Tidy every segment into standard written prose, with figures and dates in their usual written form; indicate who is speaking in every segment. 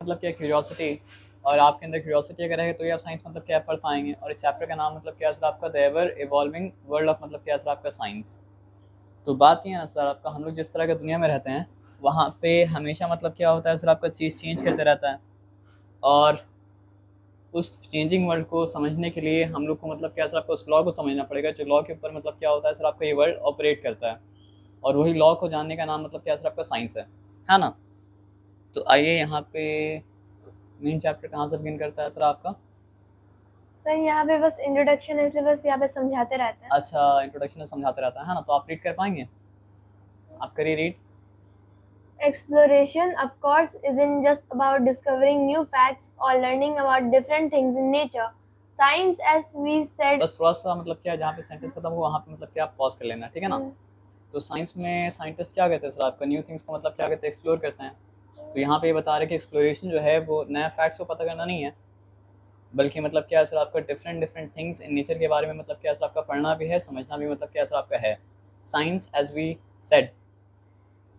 Speaker 1: मतलब क्या क्यूरियोसिटी, और आपके अंदर क्यूरियोसिटी अगर है तो ये आप साइंस मतलब क्या पढ़ पाएंगे। और इस चैप्टर का नाम मतलब क्या सर आपका the ever evolving world of मतलब क्या सर आपका साइंस। तो बात ये है ना सर आपका, हम लोग जिस तरह की दुनिया में रहते हैं वहाँ पे हमेशा मतलब क्या होता है सर आपका चीज़ चेंज करते रहता है। और उस चेंजिंग वर्ल्ड को समझने के लिए हम लोग को मतलब क्या सर आपको उस लॉ को समझना पड़ेगा जो लॉ के ऊपर मतलब क्या होता है सर आपका ये वर्ल्ड ऑपरेट करता है। और वही लॉ को जानने का नाम मतलब क्या सर आपका साइंस है ना। तो आइए यहाँ पे मेन चैप्टर कहाँ से बिगिन करता है सर आपका।
Speaker 2: सर यहाँ पे बस इंट्रोडक्शन है, इसलिए बस यहाँ पे समझाते रहते हैं।
Speaker 1: अच्छा, इंट्रोडक्शन में समझाते रहता है ना, तो आप रीड कर पाएंगे, आप करिए read.
Speaker 2: Exploration, of course, isn't just about discovering new facts or learning about different things in nature. Science, as we said,
Speaker 1: बस थोड़ा सा मतलब क्या जहाँ पे सेंटेंस खत्म हो वहाँ पे मतलब क्या आप पॉज कर लेना, ठीक है ना। तो साइंस में साइंटिस्ट क्या कहते हैं सर आपका, न्यू थिंग्स को मतलब क्या कहते हैं, एक्सप्लोर करते हैं। तो यहाँ पे ये बता रहे हैं कि एक्सप्लोरेशन जो है वो नया फैक्ट्स को पता करना नहीं है, बल्कि मतलब क्या सर आपका different different things in nature के बारे में मतलब क्या सर आपका पढ़ना भी है, समझना भी मतलब क्या सर आपका है। Science as we said.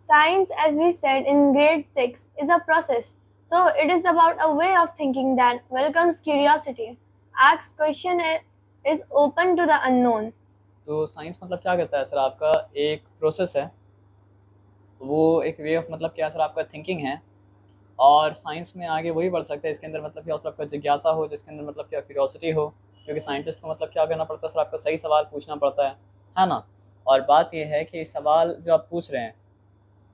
Speaker 2: science, as we said in grade 6, is a process. So it is about a way of thinking that welcomes curiosity, asks question, is open to the unknown.
Speaker 1: तो science मतलब क्या करता है sir आपका, एक process है, वो एक वे ऑफ मतलब क्या सर आपका थिंकिंग है। और साइंस में आगे वही बढ़ सकता है इसके अंदर मतलब क्या सर आपका जिज्ञासा हो, जिसके अंदर मतलब क्या क्यूरियोसिटी हो, क्योंकि साइंटिस्ट को मतलब क्या करना पड़ता है सर आपका, सही सवाल पूछना पड़ता है ना। और बात यह है कि सवाल जो आप पूछ रहे हैं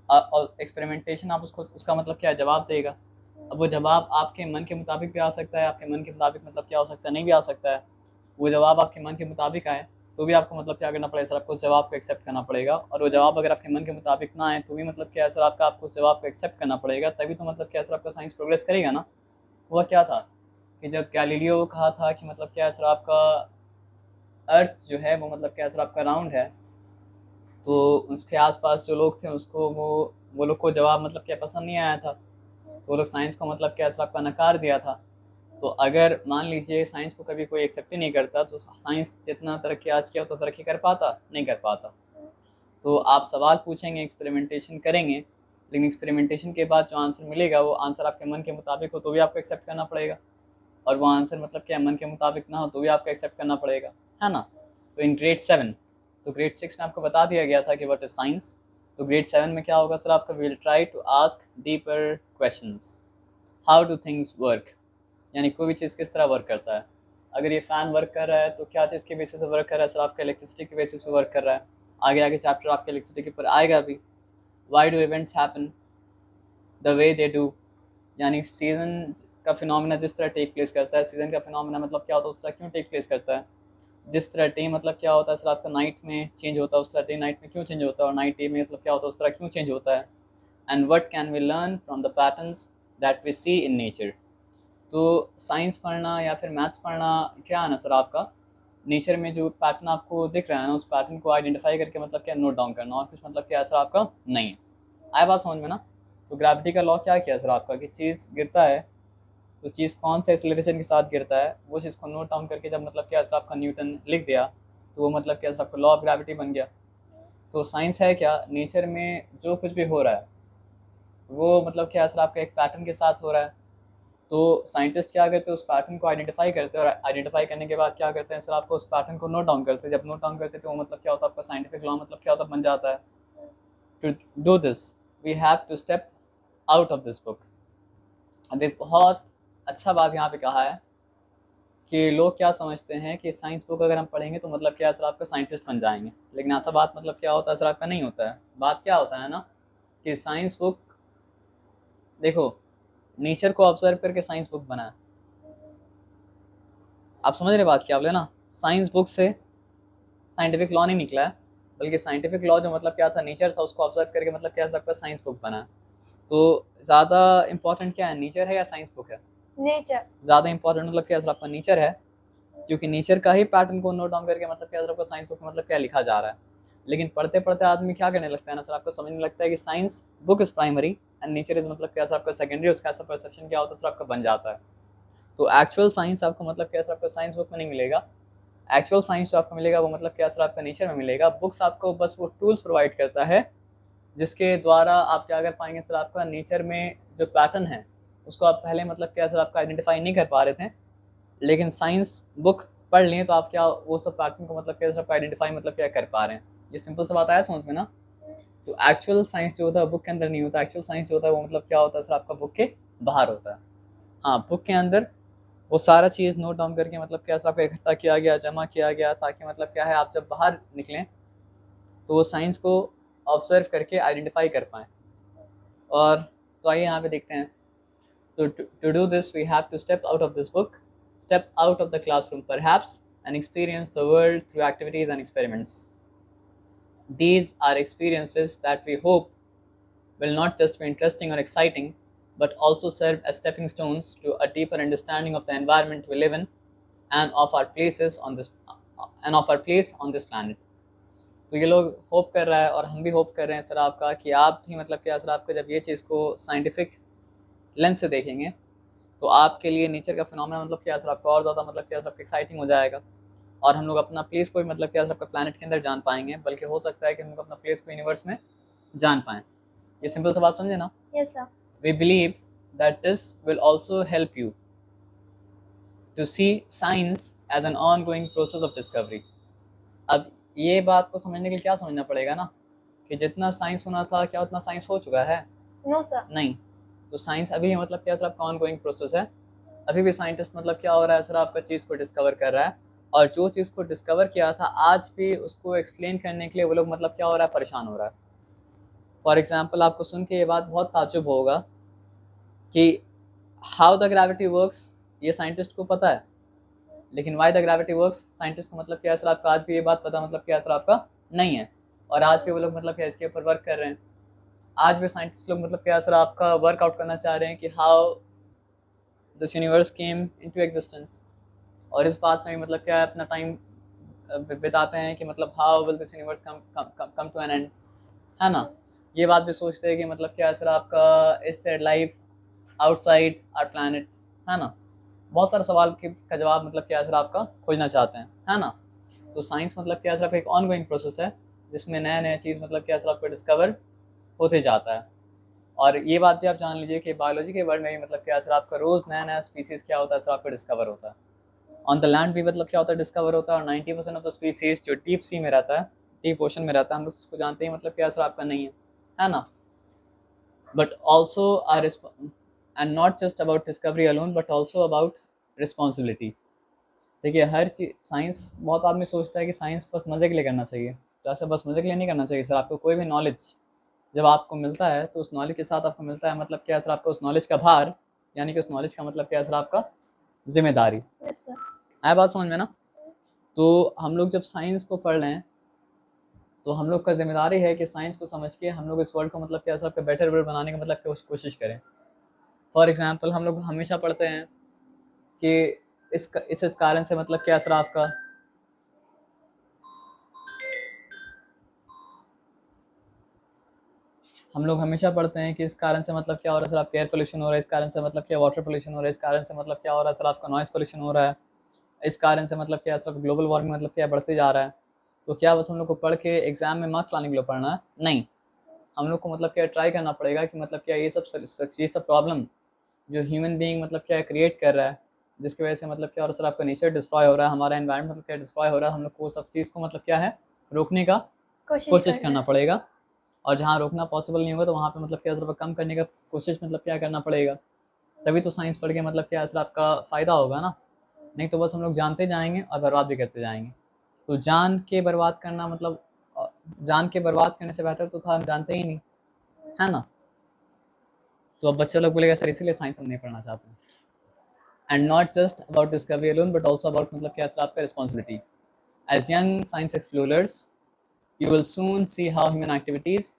Speaker 1: और एक्सपेरिमेंटेशन आप उसको उसका मतलब क्या जवाब देगा। अब वो जवाब आपके मन के मुताबिक भी आ सकता है, आपके मन के मुताबिक मतलब क्या हो सकता है, नहीं भी आ सकता है। वो जवाब आपके मन के मुताबिक आए तो भी आपको मतलब क्या करना पड़ेगा सर, आपको उस जवाब को एक्सेप्ट करना पड़ेगा। और वो जवाब अगर आपके मन के मुताबिक ना आए तो भी मतलब क्या है सर आपका, आपको उस जवाब को एक्सेप्ट करना पड़ेगा, तभी तो मतलब क्या सर आपका साइंस प्रोग्रेस करेगा ना। हुआ क्या था कि जब गैलीलियो कहा था कि मतलब क्या सर आपका अर्थ जो है वो मतलब क्या सर आपका राउंड है, तो उसके आसपास जो लोग थे उसको वो लोग को जवाब मतलब क्या पसंद नहीं आया था, तो वो लोग साइंस को मतलब क्या सर आपका नकार दिया था। तो अगर मान लीजिए साइंस को कभी कोई एक्सेप्ट ही नहीं करता तो साइंस जितना तरक्की आज किया तो तरक्की कर पाता, नहीं कर पाता। तो आप सवाल पूछेंगे, एक्सपेरिमेंटेशन करेंगे, लेकिन एक्सपेरिमेंटेशन के बाद जो आंसर मिलेगा वो आंसर आपके मन के मुताबिक हो तो भी आपको एक्सेप्ट करना पड़ेगा, और वो आंसर मतलब क्या मन के मुताबिक ना हो तो भी आपको एक्सेप्ट करना पड़ेगा, है ना। तो इन ग्रेड 7, तो ग्रेड 6 में आपको बता दिया गया था कि व्हाट इज साइंस। तो ग्रेड 7 में क्या होगा सर आपका, will try to ask deeper questions, how do things work, यानी कोई भी चीज़ किस तरह वर्क करता है। अगर ये फ़ैन वर्क कर रहा है तो क्या चीज़ के बेसिस पे वर्क कर रहा है सर आपका, इलेक्ट्रिसिटी के बेसिस पे वर्क कर रहा है। आगे आगे चैप्टर आपके इलेक्ट्रिसिटी के ऊपर आएगा भी। Why do events happen the way they do, यानी सीज़न का फिनोमेना जिस तरह टेक प्लेस करता है, सीज़न का फिनोमेना मतलब क्या होता है उस तरह क्यों टेक प्लेस करता है। जिस तरह डे मतलब क्या होता है सर आपका नाइट में चेंज होता है, उस तरह डे नाइट में क्यों चेंज होता है, और नाइट डे में मतलब क्या होता है उस तरह क्यों चेंज होता है। And what can we learn from the patterns that we see in nature. तो साइंस पढ़ना या फिर मैथ्स पढ़ना क्या है ना सर आपका, नेचर में जो पैटर्न आपको दिख रहा है ना उस पैटर्न को आइडेंटिफाई करके मतलब क्या नोट डाउन करना, और कुछ मतलब क्या सर आपका नहीं है। आया बात समझ में ना। तो ग्रेविटी का लॉ क्या किया सर आपका, कि चीज़ गिरता है तो चीज़ कौन से एक्सेलरेशन के साथ गिरता है वो चीज़ को नोट डाउन करके जब मतलब क्या सर आपका न्यूटन लिख दिया तो वो मतलब क्या सर आपका लॉ ऑफ ग्रेविटी बन गया। तो साइंस है क्या, नेचर में जो कुछ भी हो रहा है वो मतलब क्या सर आपका एक पैटर्न के साथ हो रहा है। तो साइंटिस्ट क्या करते हैं, उस पैटर्न को आइडेंटिफाई करते हैं, और आइडेंटिफाई करने के बाद क्या करते हैं सर आपको, उस पैटर्न को नोट डाउन करते हैं। जब नोट डाउन करते हैं तो वो मतलब क्या होता है आपका साइंटिफिक लॉ मतलब क्या होता है, बन जाता है। To do this we have to step out of this book. अब एक बहुत अच्छा बात यहाँ पे कहा है कि लोग क्या समझते हैं कि साइंस बुक अगर हम पढ़ेंगे तो मतलब क्या सर आपका साइंटिस्ट बन जाएंगे, लेकिन ऐसा बात मतलब क्या होता है सर आपका, नहीं होता है। बात क्या होता है ना कि साइंस बुक, देखो, नेचर को ऑब्जर्व करके साइंस बुक बना है। आप समझ रहे बात क्या बोले ना, साइंस बुक से साइंटिफिक लॉ नहीं निकला है, बल्कि साइंटिफिक लॉ जो मतलब क्या था, नेचर था, उसको ऑब्जर्व करके मतलब क्या आपका साइंस बुक बना है। तो ज़्यादा इंपॉर्टेंट क्या है, नेचर है या साइंस बुक है।
Speaker 2: नेचर
Speaker 1: ज़्यादा इंपॉर्टेंट मतलब क्या सर आपका नेचर है, क्योंकि नेचर का ही पैटर्न को नोट डाउन करके मतलब क्या सर आपका साइंस बुक मतलब क्या लिखा जा रहा है। लेकिन पढ़ते पढ़ते आदमी क्या करने लगता है ना सर, आपको समझने लगता है कि science book is primary and nature is मतलब क्या सर आपका सेकेंडरी, उसका ऐसा परसेप्शन क्या होता है सर आपका बन जाता है। तो एक्चुअल साइंस आपको मतलब क्या सर आपका साइंस बुक में नहीं मिलेगा। एक्चुअल साइंस जो आपको मिलेगा वो मतलब क्या सर आपका नेचर में मिलेगा। बुक्स आपको बस वो टूल्स प्रोवाइड करता है जिसके द्वारा आप क्या कर पाएंगे सर आपका नेचर में जो पैटर्न है उसको आप पहले मतलब क्या सर आपका आइडेंटिफाई नहीं कर पा रहे थे, लेकिन साइंस बुक पढ़ लिए तो आप क्या वो सब पैटर्न को मतलब क्या सबका आइडेंटिफाई मतलब क्या कर पा रहे हैं। ये सिंपल सा बात आया समझ में ना। तो एक्चुअल साइंस जो होता है बुक के अंदर नहीं होता, एक्चुअल साइंस जो होता है वो मतलब क्या होता है सर आपका बुक के बाहर होता है। हाँ, बुक के अंदर वो सारा चीज़ नोट डाउन करके मतलब क्या सर आपका इकट्ठा किया गया, जमा किया गया, ताकि मतलब क्या है आप जब बाहर निकलें तो वो साइंस को ऑब्जर्व करके आइडेंटिफाई कर पाएँ। और तो आइए यहाँ पे देखते हैं। तो to do this we have to step out of this book, step out of the classroom perhaps, and experience the world through activities and experiments. These are experiences that we hope will not just be interesting or exciting, but also serve as stepping stones to a deeper understanding of the environment we live in and of our places on this and of our place on this planet. तो ये लोग hope कर रहा है और हम भी hope कर रहे हैं सर आपका कि आप भी मतलब क्या सर आपका जब ये चीज़ को साइंटिफिक लेंस से देखेंगे तो आपके लिए नेचर का फिनोमेना मतलब क्या सर आपका और ज़्यादा मतलब क्या सर आपका एक्साइटिंग हो जाएगा, और हम लोग अपना प्लेस को भी मतलब क्या सर आपका प्लानट के अंदर जान पाएंगे, बल्कि हो सकता है कि हम लोग अपना प्लेस को यूनिवर्स में जान पाएँ। ये सिंपल सा बात समझे ना।
Speaker 2: Yes, sir.
Speaker 1: We believe that this will also help you to see science as an ongoing process of discovery. अब ये बात को समझने के लिए क्या समझना पड़ेगा ना कि जितना साइंस होना था क्या उतना साइंस हो चुका है?
Speaker 2: No, sir.
Speaker 1: नहीं। तो साइंस अभी मतलब क्या सर आपका ऑनगोइंग प्रोसेस है। अभी भी साइंटिस्ट मतलब क्या हो रहा है सर आपका चीज़ को डिस्कवर कर रहा है, और जो चीज़ को डिस्कवर किया था आज भी उसको एक्सप्लेन करने के लिए वो लोग मतलब क्या हो रहा है, परेशान हो रहा है। फॉर एग्जाम्पल आपको सुन के ये बात बहुत ताज्जुब होगा कि हाउ द ग्रेविटी वर्क्स ये साइंटिस्ट को पता है, लेकिन why the gravity works scientist को मतलब क्या सर आपका आज भी ये बात पता मतलब क्या सर आपका नहीं है। और आज भी वो लोग मतलब क्या इसके ऊपर वर्क कर रहे हैं। आज भी साइंटिस्ट लोग मतलब क्या सर आपका वर्कआउट करना चाह रहे हैं कि how this universe came into existence, और इस बात में भी मतलब क्या अपना टाइम बिताते हैं कि मतलब how will this universe come to an end, है ना। ये बात भी सोचते हैं कि मतलब क्या सर आपका is there life outside our planet, है ना। बहुत सारे सवाल का जवाब मतलब क्या सर आपका खोजना चाहते हैं, है ना। तो साइंस मतलब क्या सर आपका एक ऑनगोइंग प्रोसेस है जिसमें नया नया चीज़ मतलब क्या सर आपको डिस्कवर होते जाता है। और ये बात भी आप जान लीजिए कि बायोलॉजी के वर्ल्ड में भी मतलब क्या सर आपका रोज़ नया नया स्पीसीज़ क्या होता है सर आपका डिस्कवर होता है। ऑन द लैंड भी मतलब क्या होता है, डिस्कवर होता है। और 90% ऑफ द स्पीसीज जो डीप सी में रहता है, डीप ओशन में रहता है, हम लोग उसको जानते हैं मतलब क्या सर आपका नहीं है ना। But also are and not just about discovery alone but also about responsibility. देखिए हर चीज़ साइंस, बहुत आदमी सोचता है कि साइंस बस मज़े के लिए करना चाहिए, तो ऐसा बस मज़े के लिए नहीं करना चाहिए सर। आपको कोई भी नॉलेज जब आपको मिलता है तो उस नॉलेज के साथ आपको मिलता है मतलब क्या सर आपका उस नॉलेज का भार, यानी कि उस नॉलेज का मतलब क्या सर आपका जिम्मेदारी।
Speaker 2: Yes, sir.
Speaker 1: आया बात समझ में ना। तो हम लोग जब साइंस को पढ़ रहे हैं तो हम लोग का जिम्मेदारी है कि साइंस को समझ के हम लोग इस वर्ल्ड को मतलब क्या सर आपका बेटर वर्ल्ड बनाने का मतलब क्या कोशिश करें। फॉर एग्जांपल हम लोग हमेशा पढ़ते हैं कि इस कारण से मतलब क्या सर आपका हम लोग हमेशा पढ़ते हैं कि इस कारण से मतलब क्या हो रहा है सर आपका एयर पोल्यूशन हो रहा है, इस कारण से मतलब क्या वाटर पोल्यूशन हो रहा है, इस कारण से मतलब क्या हो रहा है सर आपका नॉइस पोल्यूशन हो रहा है, इस कारण से मतलब क्या सर ग्लोबल वार्मिंग मतलब क्या बढ़ते जा रहा है। तो क्या बस हम लोग को पढ़ के एग्जाम में मार्क्स लाने के लिए पढ़ना है? नहीं। हम लोग को मतलब क्या ट्राई करना पड़ेगा कि मतलब क्या ये सब प्रॉब्लम जो ह्यूमन बीइंग मतलब क्या क्रिएट कर रहा है, जिसकी वजह से मतलब क्या हो रहा है सर आपका नेचर डिस्ट्रॉय हो रहा है, हमारा एनवायरनमेंट मतलब क्या डिस्ट्रॉय हो रहा है, हम लोग को सब चीज़ को मतलब क्या है रोकने का कोशिश करना पड़ेगा। और जहाँ रोकना पॉसिबल नहीं होगा तो वहाँ पे मतलब क्या सर कम करने का कोशिश मतलब क्या करना पड़ेगा। तभी तो साइंस पढ़ के मतलब क्या सर आपका फ़ायदा होगा ना। नहीं तो बस हम लोग जानते जाएंगे और बर्बाद भी करते जाएंगे। तो जान के बर्बाद करना मतलब जान के बर्बाद करने से बेहतर तो था हम जानते ही नहीं, है ना। तो अब बच्चे लोग बोलेगा सर इसीलिए साइंस हम नहीं पढ़ना चाहते हैं। And not just about discovery alone but also about मतलब क्या सर आपका responsibility. As young science explorers you will soon see how human activities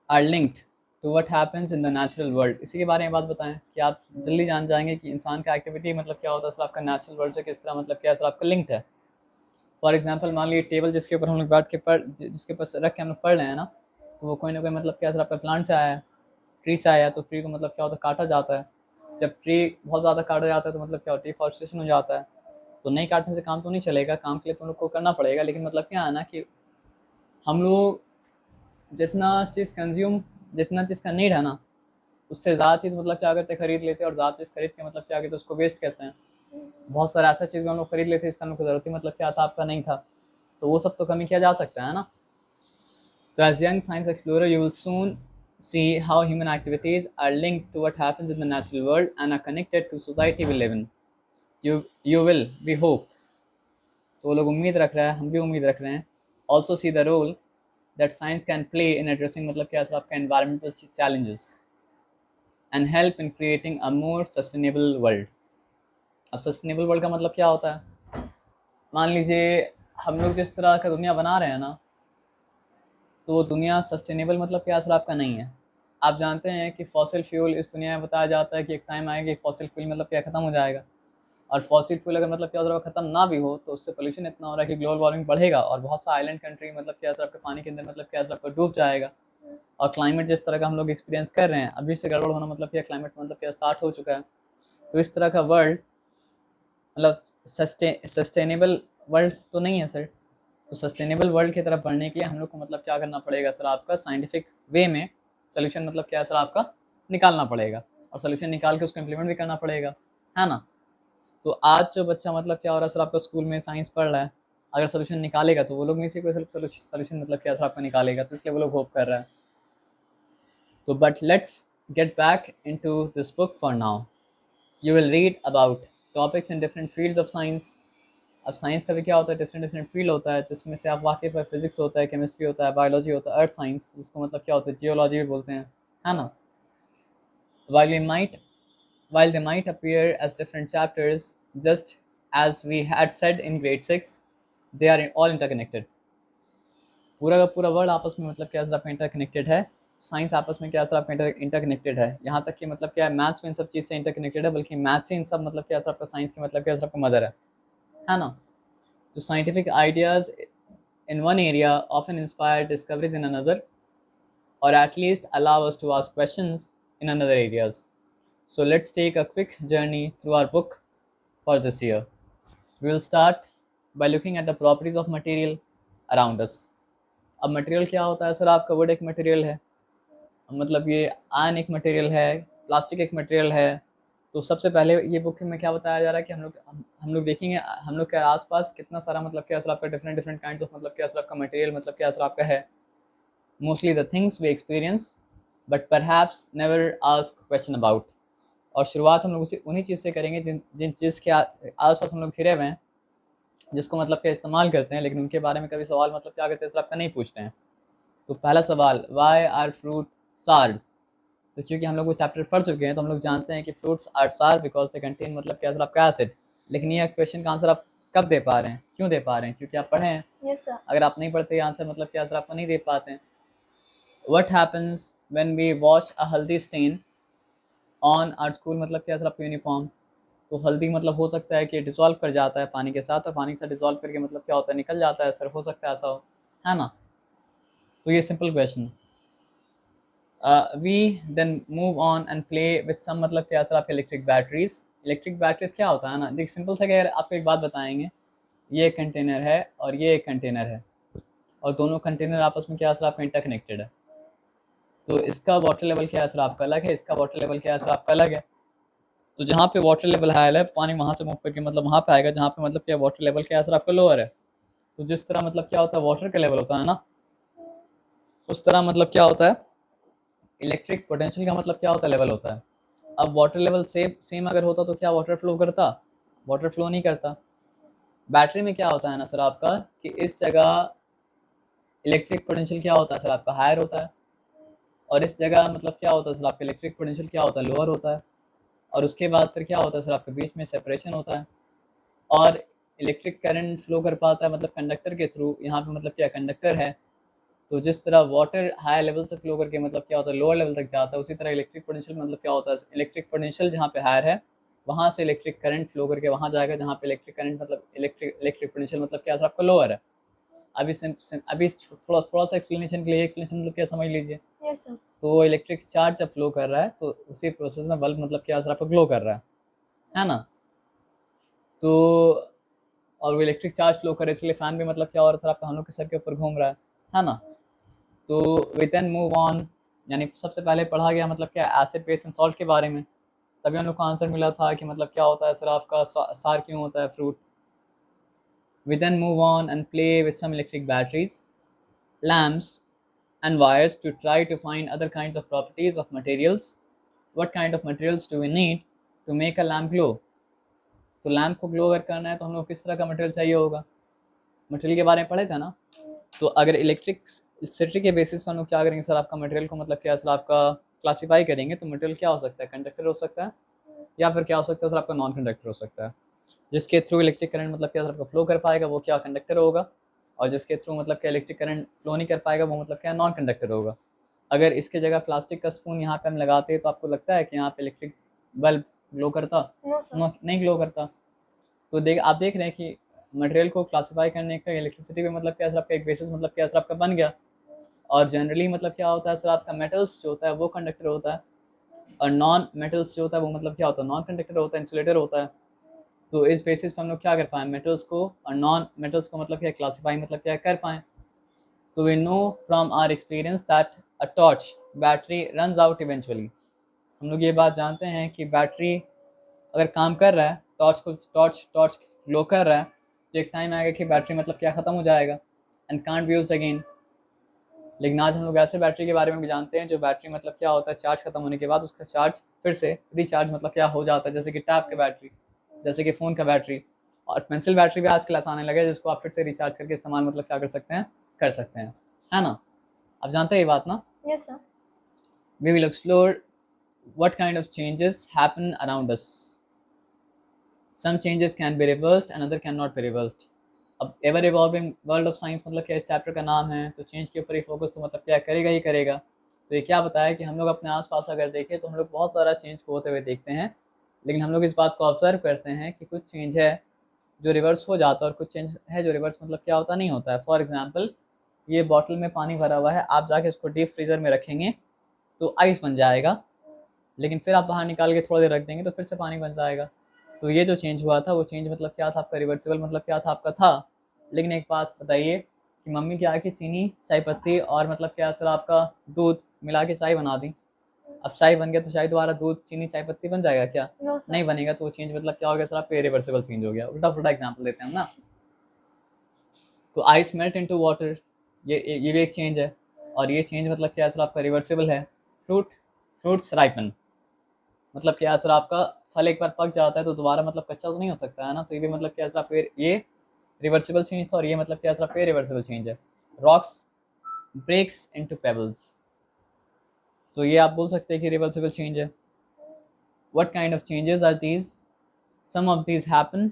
Speaker 1: are linked to what happens in the natural world. इसी के बारे में बात बताएं कि आप जल्दी जान जाएंगे कि इंसान का एक्टिविटी मतलब क्या होता है सर आपका नेचुरल वर्ल्ड से किस तरह मतलब क्या सर आपका लिंक्ड है। फॉर एग्जांपल मान लीजिए टेबल जिसके ऊपर हम लोग बैठ के जिसके ऊपर रख के हम लोग पढ़ रहे हैं ना, तो वो कोई ना कोई मतलब क्या सर आपका प्लांट से आया है, ट्री से आया है। तो ट्री को मतलब क्या होता है काटा जाता है। जब ट्री बहुत ज़्यादा काटा जाता है तो मतलब क्या होता है डिफॉरेस्टेशन हो जाता है। तो नहीं काटने से काम तो नहीं चलेगा, काम के लिए तो हम लोग को करना पड़ेगा। लेकिन मतलब क्या है ना कि हम लोग जितना चीज़ कंज्यूम जितना चीज़ का नीड है ना उससे ज़्यादा चीज़ मतलब क्या करते हैं, खरीद लेते हैं, और ज़्यादा चीज़ खरीद के मतलब क्या कहते हैं, उसको वेस्ट करते हैं। बहुत सारा ऐसा चीज़ हम लोग खरीद लेते हैं इसका हम लोग को ज़रूरत ही मतलब क्या था, आपका नहीं था, तो वो सब तो कमी किया जा सकता है ना। तो as young science explorer you will soon see how human activities are linked to what happens in the natural world and are connected to society we live in. You will, we hope, तो वो लोग उम्मीद रख रहे हैं, हम भी उम्मीद रख रहे हैं, also see the role that science can play in addressing मतलब क्या आपका environmental challenges and help in creating a more sustainable world. अब सस्टेनेबल वर्ल्ड का मतलब क्या होता है, मान लीजिए हम लोग जिस तरह का दुनिया बना रहे हैं ना, तो वो दुनिया सस्टेनेबल मतलब क्या असर आपका नहीं है। आप जानते हैं कि फॉसिल फ्यूल इस दुनिया में बताया जाता है कि एक टाइम आएगा कि फॉसिल फ्यूल मतलब क्या ख़त्म हो जाएगा, और फॉसिल फ्यूल अगर मतलब क्या होगा ख़त्म ना भी हो तो उससे पोल्यूशन इतना हो रहा है कि ग्लोबल वार्मिंग बढ़ेगा, और बहुत सा आइलैंड कंट्री मतलब क्या असर आपके पानी के अंदर मतलब क्या असर आपका डूब जाएगा। और क्लाइमेट जिस तरह का हम लोग एक्सपीरियंस कर रहे हैं अभी से गड़बड़ होना मतलब क्या क्लाइमेट मतलब क्या स्टार्ट हो चुका है। तो इस तरह का वर्ल्ड मतलब सस्टेनेबल वर्ल्ड तो नहीं है सर। तो सस्टेनेबल वर्ल्ड की तरफ बढ़ने के लिए हम लोग को मतलब क्या करना पड़ेगा सर, आपका साइंटिफिक वे में सोल्यूशन मतलब क्या सर आपका निकालना पड़ेगा, और सोल्यूशन निकाल के उसको इम्प्लीमेंट भी करना पड़ेगा, है ना। तो आज जो बच्चा मतलब क्या हो रहा है सर आपका स्कूल में साइंस पढ़ रहा है, अगर सोल्यूशन निकालेगा तो वो लोग में से कोई सोल्यूशन मतलब क्या सर आपका निकालेगा, तो इसलिए वो लोग होप कर रहा है। तो but let's get back into this book for now. You will read about topics in different fields of science. अब साइंस का भी क्या होता है, डिफरेंट डिफरेंट फील्ड होता है, जिसमें से आप वाकिफ है, फिजिक्स होता है, केमिस्ट्री होता है, बायोलॉजी होता है, अर्थ साइंस जिसको मतलब क्या होता है जियोलॉजी भी बोलते हैं, है ना। while we might while they might appear as different chapters, just as we had said in grade 6, they are all interconnected। पूरा का पूरा वर्ल्ड आपस में मतलब क्या आपका इंटरकनेक्टेड है, साइंस आपस में क्या आपका इंटरकनेक्टेड है, यहाँ तक कि मतलब क्या है मैथ्स में इन सब चीज़ से इंटरकनेक्टेड है, बल्कि मैथ्स से इन सब मतलब क्या आपका साइंस की मतलब क्या आपका मदर है ना। तो scientific ideas in one area often inspire discoveries in another, or at least allow us to ask questions in another areas. So let's take a quick journey through our book for this year. We will start by looking at the properties of material around us. अब material क्या होता है sir, आपका would एक material है, मतलब ये ion एक मटेरियल है, प्लास्टिक एक मटेरियल है। तो सबसे पहले ये बुक में क्या बताया जा रहा है कि हम लोग देखेंगे हम लोग के आसपास कितना सारा मतलब क्या असर आपका डिफरेंट डिफरेंट काइंड्स ऑफ मतलब क्या असर आपका मटेरियल मतलब क्या असर आपका है। Mostly the things we experience but perhaps never ask question about. और शुरुआत हम लोग उसी उन्हीं चीज़ से करेंगे जिन जिन चीज़ के आसपास हम लोग घिरे हुए हैं, जिसको मतलब क्या इस्तेमाल करते हैं, लेकिन उनके बारे में कभी सवाल मतलब क्या करते हैं सर आपका नहीं पूछते हैं। तो पहला सवाल, वाई आर फ्रूट सार्स। तो क्योंकि हम लोग वो चैप्टर पढ़ चुके हैं तो हम लोग जानते हैं कि फ्रूट्स आर सार बिकॉज दे कंटेन मतलब क्या सर आपका एसिड। लेकिन ये क्वेश्चन का आंसर आप कब दे पा रहे हैं, क्यों दे पा रहे हैं, क्योंकि आप पढ़े हैं।
Speaker 2: Yes, sir.
Speaker 1: अगर आप नहीं पढ़ते आंसर मतलब क्या सर आपको नहीं दे पाते हैं। What happens when we wash a haldi stain on our school मतलब क्या सर आपका यूनिफॉर्म। तो हल्दी मतलब हो सकता है कि डिज़ोल्व कर जाता है पानी के साथ, और पानी के साथ डिज़ोल्व करके मतलब क्या होता है निकल जाता है सर, हो सकता है ऐसा हो, है ना। तो ये simple question. We then move on and play with some मतलब क्या सर आपके इलेक्ट्रिक बैटरीज। इलेक्ट्रिक बैटरीज क्या होता है ना, देख सिंपल था कि अगर आपको एक बात बताएंगे, ये एक कंटेनर है और ये एक कंटेनर है, और दोनों कंटेनर आपस में क्या सर आपका इंटरकनेक्टेड है। तो इसका वाटर लेवल क्या है सर आपका अलग है, इसका वाटर लेवल क्या है सर आपका अलग है। तो जहाँ पे वाटर लेवल हाई है पानी वहाँ से मूव करके मतलब वहाँ पे आएगा जहाँ पे मतलब क्या वाटर लेवल क्या है सर आपका लोअर है। तो जिस तरह मतलब क्या होता है वाटर का लेवल होता है ना, उस तरह मतलब क्या होता है इलेक्ट्रिक पोटेंशियल का मतलब क्या होता है लेवल होता है। अब वाटर लेवल सेम अगर होता तो क्या वाटर फ्लो करता, वाटर फ्लो नहीं करता। बैटरी में क्या होता है ना सर आपका कि इस जगह इलेक्ट्रिक पोटेंशियल क्या होता है सर आपका हायर होता है, और इस जगह मतलब क्या होता है सर आपका इलेक्ट्रिक पोटेंशियल क्या होता है लोअर होता है। और उसके बाद फिर क्या होता है सर आपके बीच में सेपरेशन होता है, और इलेक्ट्रिक करंट फ्लो कर पाता है मतलब कंडक्टर के थ्रू। यहाँ पे मतलब क्या कंडक्टर है, तो जिस तरह वाटर हाई लेवल से फ्लो करके मतलब क्या होता है लोअर लेवल तक जाता है, उसी तरह इलेक्ट्रिक पोटेंशियल मतलब क्या होता है इलेक्ट्रिक पोटेंशियल जहाँ पे हायर है वहाँ से इलेक्ट्रिक करंट फ्लो करके वहाँ जाएगा जहाँ पे इलेक्ट्रिक करंट मतलब इलेक्ट्रिक पोटेंशियल मतलब क्या आपका लोअर है। अभी थोड़ा थोड़ा सा एक्सप्लेनेशन के लिए एक्सप्लेनेशन मतलब क्या समझ लीजिए।
Speaker 2: Yes, sir.
Speaker 1: तो इलेक्ट्रिक चार्ज जब फ्लो कर रहा है तो उसी प्रोसेस में बल्ब मतलब क्या आपका ग्लो कर रहा है ना। तो और वो इलेक्ट्रिक चार्ज फ्लो करे इसलिए फैन भी मतलब क्या हो रहा है सर आपका हम लोग के सर के ऊपर घूम रहा है ना। तो वी देन मूव ऑन यानी सबसे पहले पढ़ा गया मतलब क्या एसिड बेस एंड सॉल्ट के बारे में, तभी हम लोग को आंसर मिला था कि मतलब क्या होता है सर आपका सार क्यों होता है fruit. We then move on and play with some electric batteries, lamps, and wires to try to find other kinds of properties of materials. What kind of materials do we need to make a lamp glow? तो lamp को glow अगर करना है तो हम लोग किस तरह का मटेरियल चाहिए होगा, मटेरियल के बारे में पढ़े थे ना। तो अगर इलेक्ट्रिसिटी के बेसिस पर हम लोग क्या करेंगे सर, आपका मटेरियल को मतलब क्या सर आपका क्लासीफाई करेंगे, तो मटेरियल क्या हो सकता है, कंडक्टर हो सकता है, या फिर क्या हो सकता है सर आपका नॉन कंडक्टर हो सकता है। जिसके थ्रू इलेक्ट्रिक करंट मतलब क्या सर आपका फ्लो कर पाएगा वो क्या कंडक्टर होगा, और जिसके थ्रू मतलब क्या इलेक्ट्रिक करंट फ्लो नहीं कर पाएगा वो मतलब क्या नॉन कंडक्टर होगा। अगर इसके जगह प्लास्टिक का स्पून यहाँ पे हम लगाते हैं तो आपको लगता है कि यहाँ पे इलेक्ट्रिक बल्ब ग्लो करता?
Speaker 2: No, sir.
Speaker 1: नहीं ग्लो करता। तो आप देख रहे हैं कि मटेरियल को क्लासिफाई करने का इलेक्ट्रिसिटी पे मतलब क्या सर आपका एक बेसिस मतलब क्या सर आपका बन गया। और जनरली मतलब क्या होता है सर आपका मेटल्स जो होता है वो कंडक्टर होता है, और नॉन मेटल्स जो होता है वो मतलब क्या होता है नॉन कंडक्टर होता है, इंसुलेटर होता है। तो इस बेसिस पे हम लोग क्या कर पाएँ, मेटल्स को और नॉन मेटल्स को मतलब क्या क्लासीफाई मतलब क्या कर पाएँ। तो we know from our experience that a torch battery runs out eventually. हम लोग ये बात जानते हैं कि बैटरी अगर काम कर रहा है, टॉर्च ग्लो कर रहा है, तो एक टाइम आएगा कि बैटरी मतलब क्या ख़त्म हो जाएगा and can't be used again. लेकिन आज हम लोग ऐसे बैटरी के बारे में भी जानते हैं जो बैटरी मतलब क्या होता है चार्ज खत्म होने के बाद उसका चार्ज फिर से रिचार्ज मतलब क्या हो जाता है, जैसे कि टैब के बैटरी, जैसे कि फ़ोन का बैटरी, और पेंसिल बैटरी भी आजकल आने लगे जिसको आप फिर से रिचार्ज करके इस्तेमाल मतलब क्या कर सकते हैं, है ना। आप जानते हैं ये बात ना।
Speaker 2: Yes, sir.
Speaker 1: We will explore what kind of changes happen around us. Some changes can be reversed and other cannot be reversed. अब ever evolving world of science मतलब क्या इस चैप्टर का नाम है, तो चेंज के ऊपर ही फोकस तो मतलब क्या करेगा ही करेगा। तो ये क्या बताया कि हम लोग अपने आसपास अगर देखें तो हम लोग बहुत सारा चेंज को होते हुए देखते हैं, लेकिन हम लोग इस बात को ऑब्जर्व करते हैं कि कुछ चेंज है जो रिवर्स हो जाता है और कुछ चेंज है जो रिवर्स मतलब क्या होता नहीं होता है। फॉर एग्जाम्पल, ये बॉटल में पानी भरा हुआ है, आप जाके इसको डीप फ्रीज़र में रखेंगे तो आइस बन जाएगा, लेकिन फिर आप बाहर निकाल के थोड़ी देर रख देंगे तो फिर से पानी बन जाएगा। तो ये जो चेंज हुआ था वो चेंज मतलब क्या था आपका, रिवर्सिबल मतलब क्या था आपका था। लेकिन एक बात बताइए कि मम्मी क्या कि चीनी, चाय पत्ती और मतलब क्या सर आपका दूध मिला के चाय बना दी, अब चाय बन गया तो चाय दोबारा दूध चीनी चाय पत्ती बन जाएगा क्या?
Speaker 2: No, sir.
Speaker 1: नहीं बनेगा। तो वो चेंज मतलब क्या हो गया सर आपका इरिवर्सिबल चेंज हो गया। उल्टा पुल्टा एग्जाम्पल देते हैं हम ना। तो आइस मेल्ट इनटू वाटर, ये भी एक चेंज है, और ये चेंज मतलब क्या सर आपका रिवर्सिबल है। फ्रूट्स राइपन, मतलब क्या सर आपका फल एक बार पक जाता है तो दोबारा मतलब कच्चा तो नहीं हो सकता है ना। तो ये भी मतलब क्या सर आपका ये रिवर्सिबल चेंज था, और ये मतलब क्या सर आपका रिवर्सिबल चेंज है। रॉक्स ब्रेक्स इनटू पेबल्स, तो ये आप बोल सकते हैं कि रिवर्सिबल चेंज है। What kind of changes are these? Some of these happen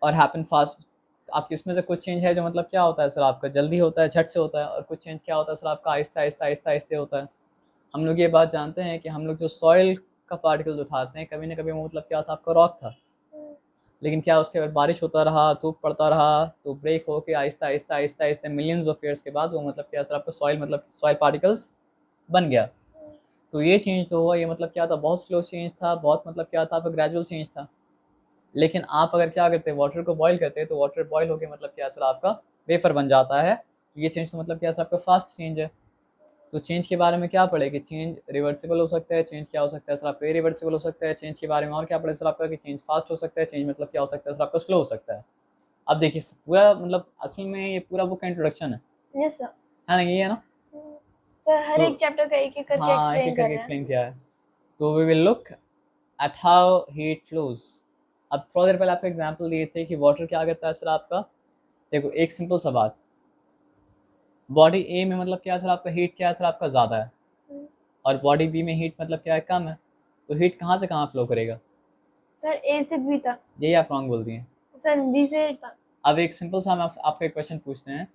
Speaker 1: और हैपन फास्ट। आपके इसमें से कुछ चेंज है जो मतलब क्या होता है सर आपका जल्दी होता है, झट से होता है, और कुछ चेंज क्या होता है सर आपका आहिस्ता आहिस्ता आहिस्ता आहिस्ते होता है। हम लोग ये बात जानते हैं कि हम लोग जो सॉइल का पार्टिकल्स उठाते हैं कभी ना कभी वो मतलब क्या था आपका रॉक था, लेकिन क्या उसके बाद बारिश होता रहा, धूप पड़ता रहा, तो ब्रेक होके Aahista Aahista Aahista Aahista millions of years के बाद वो मतलब क्या सर आपका सॉइल मतलब सॉइल पार्टिकल्स बन गया। तो ये चेंज तो हुआ, ये मतलब क्या था बहुत स्लो चेंज था, बहुत मतलब क्या था आपका ग्रेजुअल चेंज था। लेकिन आप अगर क्या करते हैं वाटर को बॉईल करते हैं तो वाटर बॉईल होकर मतलब क्या सर आपका वेफर बन जाता है। ये चेंज तो मतलब क्या सर आपका फास्ट चेंज है। तो चेंज के बारे में क्या पढ़े कि चेंज रिवर्सिबल हो सकता है, चेंज क्या हो सकता है सर आपका इरिवर्सिबल हो सकता है। चेंज के बारे में और क्या पढ़े सर आपका कि चेंज फास्ट हो सकता है, चेंज मतलब क्या हो सकता है सर आपका स्लो हो सकता है। अब देखिए पूरा मतलब असल में ये पूरा बुक का इंट्रोडक्शन है
Speaker 2: Yes, sir.
Speaker 1: ना, ये है ना।
Speaker 2: सर हर
Speaker 1: तो
Speaker 2: एक चैप्टर का एक एक करके
Speaker 1: हाँ एक
Speaker 2: एक्सप्लेन
Speaker 1: एक
Speaker 2: कर
Speaker 1: करके
Speaker 2: रहे हैं।
Speaker 1: एक्सप्लेन किया है। तो we will look at how heat flows. अब थोड़ा देर पहले आपको एग्जांपल दिए थे कि वाटर क्या करता है सर आपका। देखो एक सिंपल सा बात, बॉडी ए में मतलब क्या सर आपका हीट क्या है सर आपका ज़्यादा है, और बॉडी बी में हीट मतलब क्या है कम है। तो हीट कहाँ से कहाँ फ्लो करेगा?
Speaker 2: सर ए से बी तक।
Speaker 1: यही आप रॉन्ग बोल दिए।
Speaker 2: सर बी से ए तक।
Speaker 1: अब एक सिंपल सा हम आपका एक क्वेश्चन पूछते हैं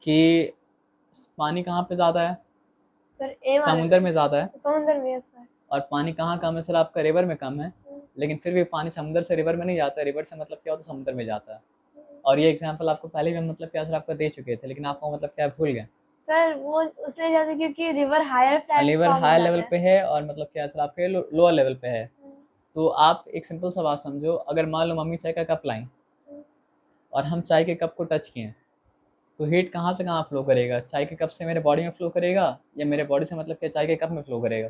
Speaker 1: कि पानी कहाँ पे ज़्यादा है?
Speaker 2: सर ए वाले
Speaker 1: समुंदर में ज़्यादा है।
Speaker 2: समुंदर में। सर
Speaker 1: और पानी कहाँ कम है सर आपका? रिवर में कम है। लेकिन फिर भी पानी समुंदर से रिवर में नहीं जाता है, रिवर से मतलब क्या होता है समुंदर में जाता है। और ये एग्जांपल आपको पहले भी हम मतलब क्या सर आपका दे चुके थे, लेकिन आपको मतलब क्या भूल गए।
Speaker 2: सर वो इसलिए जाते क्योंकि रिवर हायर
Speaker 1: रिवर
Speaker 2: प्लेटफॉर्म में
Speaker 1: हाई
Speaker 2: जाता
Speaker 1: लेवल
Speaker 2: है।
Speaker 1: पे है और मतलब क्या सर आपके लोअर लेवल पे है। तो आप एक सिंपल सा बात समझो, अगर मान लो मम्मी चाय का कप लाई और हम चाय के कप को टच किए तो हीट कहाँ से कहाँ फ्लो करेगा? चाय के कप से मेरे बॉडी में फ्लो करेगा, या मेरे बॉडी से मतलब क्या चाय के कप में फ्लो करेगा?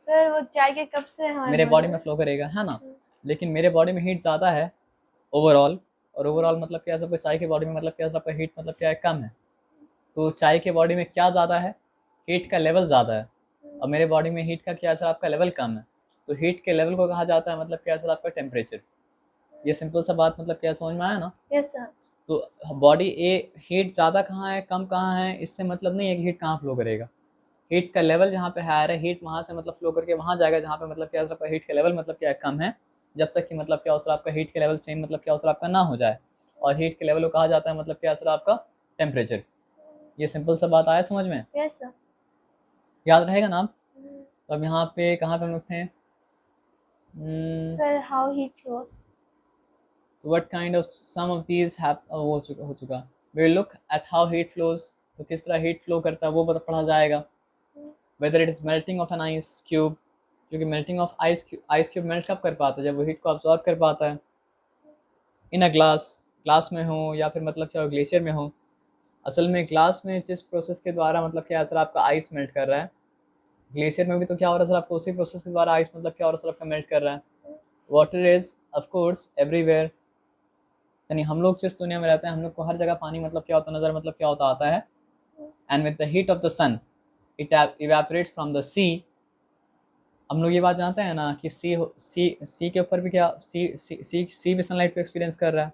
Speaker 2: सर वो चाय के कप से हमारे
Speaker 1: मेरे
Speaker 2: body
Speaker 1: बॉडी में फ्लो करेगा, है ना? लेकिन मेरे बॉडी में हीट ज़्यादा है ओवरऑल, और ओवरऑल मतलब क्या सबको चाय की बॉडी में मतलब क्या सबका हीट मतलब क्या है, कम है। तो चाय के बॉडी में क्या ज़्यादा है? हीट का लेवल ज़्यादा है, और मेरे बॉडी में हीट का क्या असर, आपका लेवल कम है। तो हीट के लेवल को कहा जाता है मतलब क्या असर, आपका टेम्परेचर। ये सिंपल सा बात मतलब क्या समझ में आया ना?
Speaker 2: Yes sir.
Speaker 1: तो बॉडी ए हीट ज़्यादा कहाँ है कम कहाँ है, इससे मतलब नहीं है कि हीट कहाँ फ्लो करेगा। हीट का लेवल जहाँ पे हायर है, हीट वहाँ से मतलब फ्लो करके वहाँ जाएगा जहाँ पे मतलब क्या है आपका हीट का लेवल मतलब क्या है, कम है। जब तक कि मतलब क्या असर आपका हीट के लेवल सेम मतलब क्या असर आपका ना हो जाए, और हीट के लेवल को कहा जाता है मतलब क्या असर आपका, टेम्परेचर। ये सिंपल सा बात आया समझ में?
Speaker 2: Yes sir.
Speaker 1: याद रहेगा ना? तो अब यहाँ पे कहाँ पे हम लोग थे?
Speaker 2: Sir how heat flows.
Speaker 1: What kind of some of these have हो चुका we will look at how heat flows। तो किस तरह हीट फ्लो करता है वो पढ़ा जाएगा। whether it is melting of an ice cube, क्योंकि melting of ice cube melt कब कर पाता है, जब वो हीट को absorb कर पाता है। इन अ ग्लास में हो या फिर मतलब क्या हो ग्लेशियर में हो। असल में ग्लास में जिस प्रोसेस के द्वारा मतलब क्या असर आपका आइस मेल्ट कर रहा है, ग्लेशियर में भी तो क्या हो रहा है सर, आपको उसी प्रोसेस के द्वारा आइस मतलब क्या हो रहा है सर, आपका मेल्ट कर रहा है। Water is of course everywhere, यानी हम लोग जिस दुनिया में रहते हैं हम लोग को हर जगह पानी मतलब क्या होता है नज़र मतलब क्या होता आता है। And with the heat of the sun it evaporates from the sea. हम लोग ये बात जानते हैं ना कि सी के ऊपर भी क्या सी भी सनलाइट को एक्सपीरियंस कर रहा है।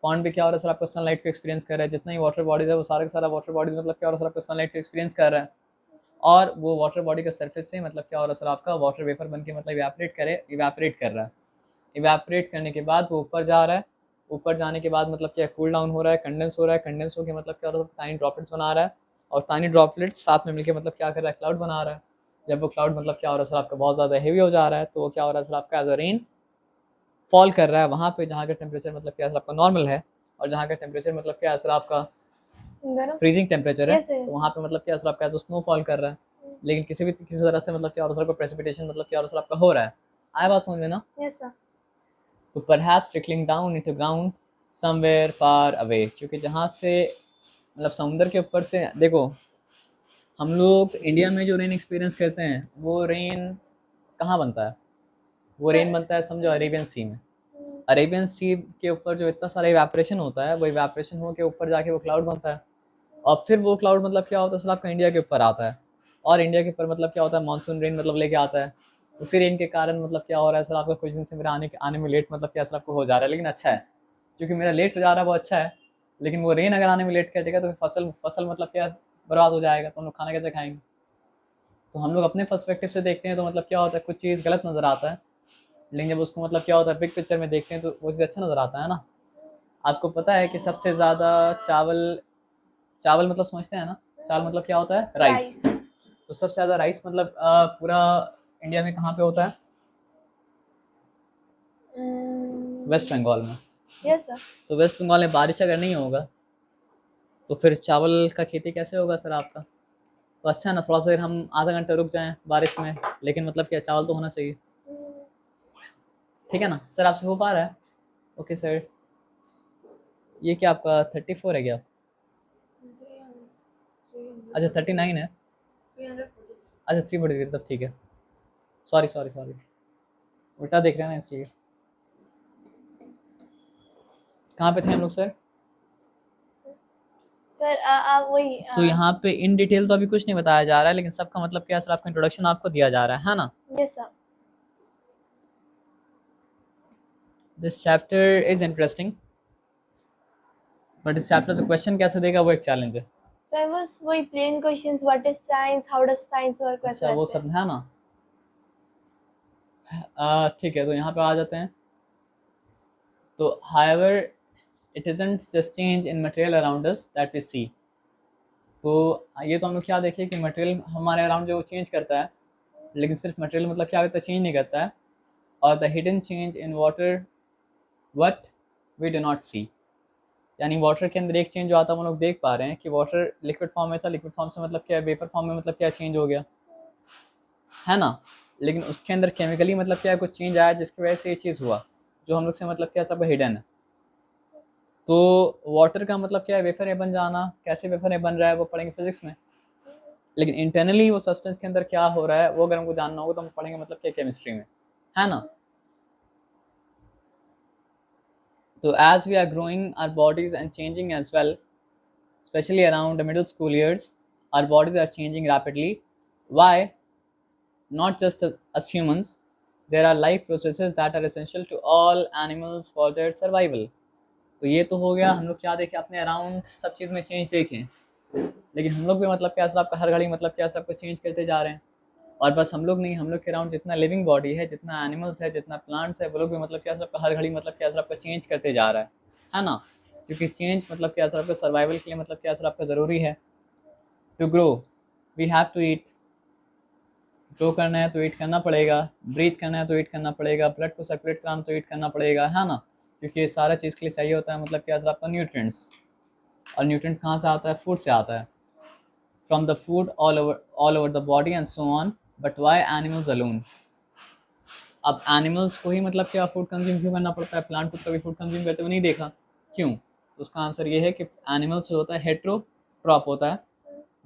Speaker 1: पॉन्ड भी क्या हो रहा है सर, आपको सनलाइट को एक्सपीरियंस कर रहा है। जितना ही वाटर बॉडीज है वो सारा का सारा वाटर बॉडीज मतलब क्या हो रहा है सर, आपको सनलाइट को एक्सपीरियंस कर रहा है। और वो वाटर बॉडी का सरफेस से मतलब क्या हो रहा है सर, आपका वाटर वेपर बन के मतलब इवेपोरेट कर रहा है। इवेपोरेट करने के बाद वो ऊपर जा रहा है, ऊपर जाने के बाद मतलब क्या कूल डाउन हो रहा है, कंडेंस हो रहा है, कंडेंस होकर मतलब क्या हो रहा है, टाइनी ड्रॉपलेट्स बना रहा है, और टाइनी ड्रॉपलेट्स साथ में मिलकर मतलब क्या कर रहा है, क्लाउड बना रहा है। जब वो क्लाउड मतलब क्या हो रहा है सर, आपका बहुत ज़्यादा हेवी हो जा रहा है, तो वो क्या हो रहा है सर, आपका एज अ रेन फॉल कर रहा है वहाँ पे जहाँ का टेम्परेचर मतलब क्या सर आपका नॉर्मल है, और जहाँ का टेम्परेचर मतलब क्या है सर आपका फ्रीजिंग टेम्परेचर है। तो वहाँ पे मतलब क्या सर आपका एज स्नो फॉल कर रहा है। लेकिन किसी तरह से मतलब क्या हो रहा है सर, प्रेसिपिटेशन मतलब क्या हो रहा है सर, आपका हो रहा है। आया बात समझ में ना?
Speaker 2: Yes sir.
Speaker 1: तो perhaps trickling down into ground somewhere far away, क्योंकि जहाँ से मतलब समुंदर के ऊपर से देखो, हम लोग इंडिया में जो रेन एक्सपीरियंस करते हैं वो रेन कहाँ बनता है? वो रेन बनता है समझो अरेबियन सी में। अरेबियन सी के ऊपर जो इतना सारा इवेपोरेशन होता है, वो इवेपोरेशन हो के ऊपर जाके वो क्लाउड बनता है, और फिर वो क्लाउड मतलब क्या होता है सर, आपका इंडिया के ऊपर आता है, और इंडिया के ऊपर मतलब क्या होता है, मानसून रेन मतलब लेके आता है। उसी रेन के कारण मतलब क्या हो रहा है सर, आपका कुछ दिन से मेरा आने में लेट मतलब क्या सर आपको हो जा रहा है, लेकिन अच्छा है क्योंकि मेरा लेट हो जा रहा है वो अच्छा है। लेकिन वो रेन अगर आने में लेट कर देगा तो फसल मतलब क्या बर्बाद हो जाएगा, तो हम लोग खाना कैसे खाएंगे? तो हम लोग अपने पर्सपेक्टिव से देखते हैं तो मतलब क्या होता है, कुछ चीज़ गलत नज़र आता है, लेकिन जब उसको मतलब क्या होता है बिग पिक्चर में देखते हैं तो वो चीज़ अच्छा नज़र आता है ना। आपको पता है कि सबसे ज़्यादा चावल चावल मतलब समझते हैं ना, चावल मतलब क्या होता है, राइस। तो सबसे ज़्यादा राइस मतलब पूरा इंडिया में कहाँ पे होता है? वेस्ट बंगाल में।
Speaker 2: Yes sir.
Speaker 1: तो वेस्ट बंगाल में बारिश अगर नहीं होगा तो फिर चावल का खेती कैसे होगा सर आपका? तो अच्छा है ना, थोड़ा सा देर हम आधा घंटा रुक जाएं बारिश में, लेकिन मतलब क्या चावल तो होना चाहिए। ठीक है ना सर, आपसे हो पा रहा है? Okay sir. ये क्या आपका 34 है क्या? अच्छा 39 है। अच्छा 343, तब ठीक है। सॉरी उल्टा देख रहे हैं ना इसलिए। कहाँ पे थे हम लोग सर?
Speaker 2: सर आप वही
Speaker 1: तो यहाँ पे इन डिटेल तो अभी कुछ नहीं बताया जा रहा है, लेकिन सबका मतलब क्या सर, आपका इंट्रोडक्शन आपको दिया जा रहा है ना?
Speaker 2: Yes sir.
Speaker 1: This chapter is interesting, but इस चैप्टर से क्वेश्चन कैसे देगा वो एक चैलेंज है।
Speaker 2: सर बस वही plain questions, what is science, how does science work,
Speaker 1: अच्छा वो सब है ना। ठीक है, तो यहाँ पे आ जाते हैं। तो however it isn't just change in material around us that we see। तो ये तो हम लोग क्या देखें कि मटेरियल हमारे अराउंड जो चेंज करता है, लेकिन सिर्फ मटेरियल मतलब क्या करता है, चेंज नहीं करता है। और the hidden change in water what we do not see, यानी वाटर के अंदर एक चेंज जो आता है हम लोग देख पा रहे हैं कि वाटर लिक्विड फॉर्म में था, लिक्विड फॉर्म से मतलब क्या है, वेपर फॉर्म में मतलब क्या चेंज हो गया है ना। लेकिन उसके अंदर केमिकली मतलब क्या कुछ चेंज आया जिसकी वजह से ये चीज़ हुआ, जो हम लोग से मतलब क्या था वो हिडन है। तो वाटर का मतलब क्या है, वेफर में बन जाना, कैसे वेफर में बन रहा है वो पढ़ेंगे फिजिक्स में, लेकिन इंटरनली वो सब्सटेंस के अंदर क्या हो रहा है वो अगर हमको जानना होगा तो हम पढ़ेंगे मतलब क्या केमिस्ट्री में, है ना। तो as we are growing our bodies and changing as well, especially around the middle school years, our bodies are changing rapidly. Why? Not just as humans, there are life processes that are essential to all animals for their survival. तो ये तो हो गया, हम लोग क्या देखें अपने अराउंड सब चीज़ में चेंज देखें, लेकिन हम लोग भी मतलब क्या सर आपका हर घड़ी मतलब क्या सबको चेंज करते जा रहे हैं। और बस हम लोग नहीं, हम लोग के अराउंड जितना लिविंग बॉडी है, जितना एनिमल्स है, जितना प्लांट्स है, वो लोग भी मतलब क्या सर आपका हर घड़ी मतलब क्या सर आपका चेंज करते जा रहा है ना। क्योंकि चेंज मतलब क्या सर आपका सर्वाइवल के लिए मतलब क्या सर आपका ज़रूरी है। To grow we have to eat, grow करना है तो ईट करना पड़ेगा, ब्रीथ करना है तो ईट करना पड़ेगा, ब्लड को सर्कुलेट कराना तो ईट करना पड़ेगा, है ना। क्योंकि ये सारा चीज़ के लिए चाहिए होता है मतलब क्या सर आपका न्यूट्रिएंट्स। और न्यूट्रिएंट्स कहाँ से आता है, फूड से आता है, from the food all over the body and so on. But why animals alone? अब एनिमल्स को ही मतलब क्या फूड कंज्यूम क्यों करना पड़ता है, प्लांट को कभी फूड कंज्यूम करते हुए नहीं देखा, क्यों? तो उसका आंसर ये है कि एनिमल्स जो होता है हेट्रोट्रॉप होता है,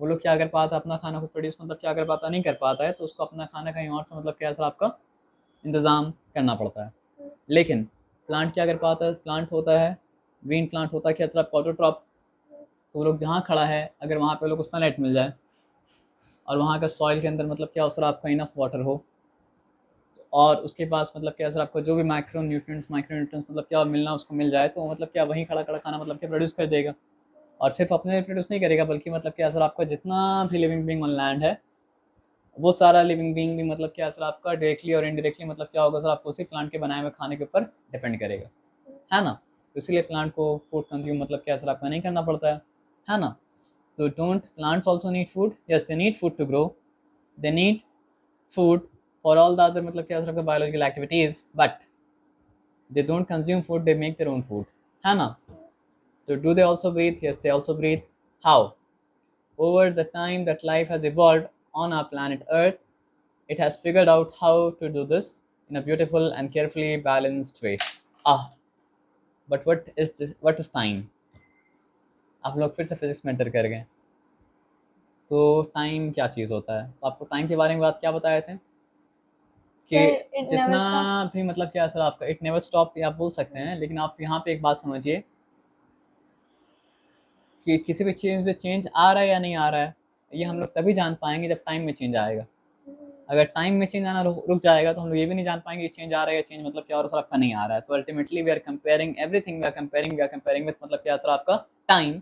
Speaker 1: वो लोग क्या कर पाता है, अपना खाना खुद प्रोड्यूस मतलब क्या कर पाता, नहीं कर पाता है, तो उसको अपना खाना कहीं और से मतलब क्या सर आपका इंतज़ाम करना पड़ता है। लेकिन प्लांट क्या कर पाता है, प्लांट होता है ग्रीन प्लांट होता है क्या सर ऑटोट्रॉप, तो वो लोग जहाँ खड़ा है अगर वहाँ पे लोग को सनलाइट मिल जाए और वहाँ का सॉइल के अंदर मतलब क्या सर आपका इनफ वाटर हो, और उसके पास मतलब क्या सर आपको जो भी माइक्रो न्यूट्रिएंट्स मतलब क्या मिलना उसको मिल जाए, तो मतलब क्या वहीं खड़ा खड़ा खाना मतलब क्या प्रोड्यूस कर देगा। और सिर्फ अपने लिए प्रोड्यूस नहीं करेगा बल्कि मतलब क्या सर आपका जितना भी लिविंग बीइंग ऑन लैंड है, वो सारा लिविंग बीइंग भी मतलब क्या सर आपका डायरेक्टली और इनडायरेक्टली मतलब क्या होगा सर आपको उसी प्लांट के बनाए हुए खाने के ऊपर डिपेंड करेगा, है ना। तो इसीलिए प्लांट को फूड कंज्यूम मतलब क्या सर आपका नहीं करना पड़ता है ना। तो don't plants also need food? Yes, they need food to grow, they need food for all the other मतलब क्या sir biological activities, but they don't consume food, they make their own food, है ना। So do they also breathe? Yes, they also breathe. How? Over the time that life has evolved on our planet Earth, it has figured out how to do this in a beautiful and carefully balanced way. Ah, but what is this, what is time? आप लोग फिर से physics में enter कर गए। तो time क्या चीज़ होता है, तो आपको टाइम के बारे में बात क्या बताए थे कि
Speaker 2: It never
Speaker 1: जितना
Speaker 2: stops.
Speaker 1: भी मतलब क्या सर आपका इट नेवर स्टॉप आप बोल सकते हैं, लेकिन आप यहाँ पे एक बात समझिए कि किसी भी चीज़ में चेंज आ रहा है या नहीं आ रहा है, ये हम लोग तभी जान पाएंगे जब टाइम में चेंज आएगा। अगर टाइम में चेंज आना रुक जाएगा तो हम लोग ये भी नहीं जान पाएंगे चेंज आ रहा है या चेंज मतलब क्या और सर आपका नहीं आ रहा है। तो ultimately we are comparing everything, we are comparing with मतलब क्या सर आपका time,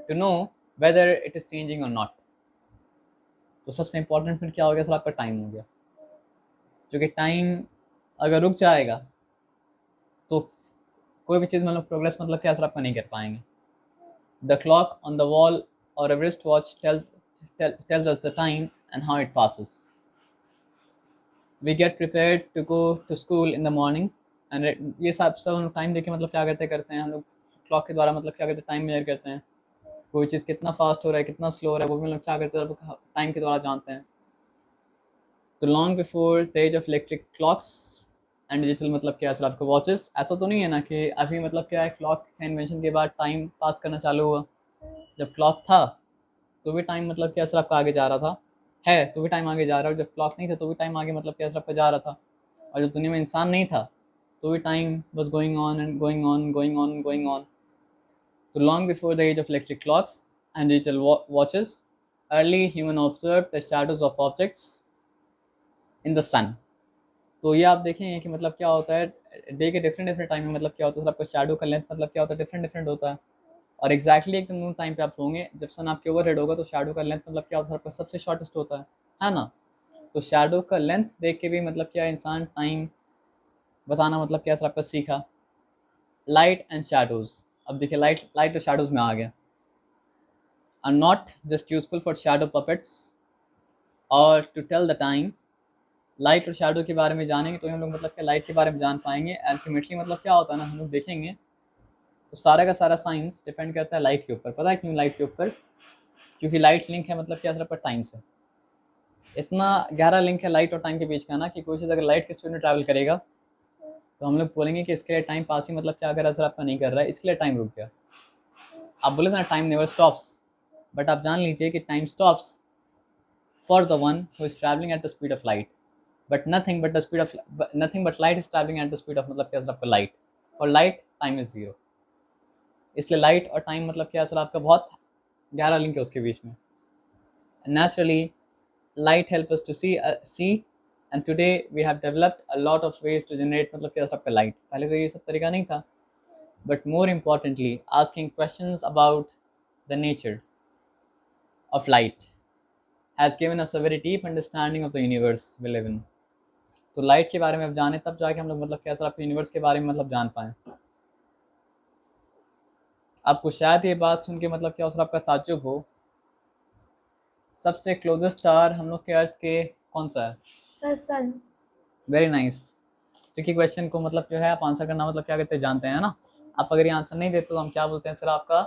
Speaker 1: to know whether it is changing और नॉट। तो सबसे इंपॉर्टेंट फिर क्या हो गया सर आपका टाइम हो गया, क्योंकि टाइम अगर रुक जाएगा तो कोई भी चीज़ मतलब प्रोग्रेस मतलब क्या सर आपका नहीं कर पाएंगे। The clock on the wall or a wristwatch tells us the time and how it passes. We get prepared to go to school in the morning and ये सब हम टाइम देके मतलब क्या करते हैं हम लोग क्लॉक के द्वारा मतलब क्या करते हैं टाइम मेजर करते हैं। कोई चीज़ कितना फास्ट हो रहा है कितना स्लो हो रहा है वो भी मतलब क्या करते हैं टाइम के द्वारा जानते हैं। तो long before the age of electric clocks and digital मतलब क्या सर आपको वॉचेस, ऐसा तो नहीं है ना कि अभी मतलब क्या है क्लॉक के इन्वेंशन के बाद टाइम पास करना चालू हुआ। जब क्लॉक था तो भी टाइम मतलब क्या सर आपका आगे जा रहा था, है तो भी टाइम आगे जा रहा है, और जब क्लॉक नहीं था तो भी टाइम आगे मतलब क्या सर आपका जा रहा था, और जब दुनिया में इंसान नहीं था तो भी time was going on and going on going on going on. तो long before the age of electric clocks and digital watches, early human observe the shadows of objects in the sun. तो ये आप देखेंगे कि मतलब क्या होता है डे के डिफरेंट डिफरेंट टाइम में मतलब क्या होता है आपका शैडो का लेंथ मतलब क्या होता है डिफरेंट डिफरेंट होता है। और एक्जैक्टली एकदम नून टाइम पे आप होंगे जब सन आपके ओवर हेड होगा तो शैडो का लेंथ मतलब क्या होता है आपका सबसे शॉर्टेस्ट होता है ना। तो शैडो का लेंथ देख के भी मतलब क्या इंसान टाइम बताना मतलब क्या सर आपका सीखा। लाइट एंड शैडोज, अब देखिए लाइट लाइट और शैडोज में आ गया, are not just useful for shadow puppets और to tell the time. Light और शैडो के बारे में जानेंगे तो हम लोग मतलब क्या लाइट के बारे में जान पाएंगे। अल्टीमेटली मतलब क्या होता है ना हम लोग देखेंगे तो सारा का सारा साइंस डिपेंड करता है लाइट के ऊपर। पता है क्यों लाइट के ऊपर? क्योंकि लाइट लिंक है मतलब क्या सर टाइम से, इतना गहरा लिंक है लाइट और टाइम के बीच का ना कि कोई चीज़ अगर लाइट की स्पीड में ट्रैवल करेगा तो हम लोग बोलेंगे कि इसके लिए टाइम पास ही मतलब क्या कर रहा है सर आपका नहीं कर रहा है, इसके लिए टाइम रुक गया। आप बोले ना टाइम नेवर स्टॉप्स, बट आप जान लीजिए कि time stops for the one who is travelling at the speed of light, but nothing but light is travelling at the speed of मतलब क्या सर आपका light. For light time is zero. इसलिए light और time मतलब क्या sir आपका बहुत गहरा लिंक है उसके बीच में। Naturally, light help us to see, and today we have developed a lot of ways to generate मतलब क्या सबका light। पहले तो ये सब तरीका नहीं था, but more importantly asking questions about the nature of light has given us a very deep understanding of the universe we live in। तो लाइट के बारे में अब जाने तब जाके हम लोग मतलब क्या सर आपके यूनिवर्स के बारे में मतलब जान पाए। आपको शायद ये बात सुन के मतलब क्या सर आपका ताज्जुब हो, सबसे क्लोजेस्ट स्टार हम लोग के अर्थ के कौन सा है?
Speaker 2: Sir sun.
Speaker 1: Very nice. Tricky question को मतलब जो है आप आंसर करना मतलब क्या कहते हैं जानते हैं ना। आप अगर ये आंसर नहीं देते तो हम क्या बोलते हैं सर आपका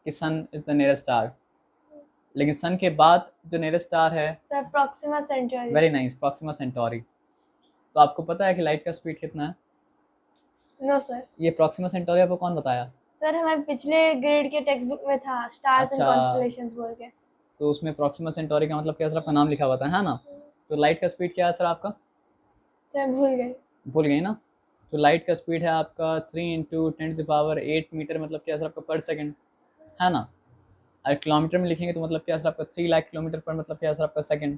Speaker 1: कि sun is the nearest star, लेकिन सन के बाद जो नियरेस्ट स्टार है
Speaker 2: sir Proxima Centauri.
Speaker 1: Very nice, Proxima Centauri. तो आपको पता है कि लाइट का स्पीड कितना है?
Speaker 2: No sir.
Speaker 1: ये प्रॉक्सिमा सेंटारी आपको कौन बताया?
Speaker 2: सर हमारे पिछले ग्रेड के टेक्स्ट बुक में था स्टार्स एंड
Speaker 1: अच्छा।
Speaker 2: कॉन्स्टलेशंस बोल के।
Speaker 1: तो उसमें प्रॉक्सिमा सेंटारी का मतलब क्या सर आपका नाम लिखा हुआ था, है ना? तो लाइट का स्पीड क्या है सर आपका?
Speaker 2: सर भूल गए।
Speaker 1: भूल गई ना? तो लाइट का स्पीड है आपका 3 × 10⁸ मीटर मतलब क्या सर आपका पर सेकंड, है ना? अगर किलोमीटर में लिखेंगे तो मतलब क्या सर आपका 3 लाख किलोमीटर पर मतलब क्या सर आपका सेकंड।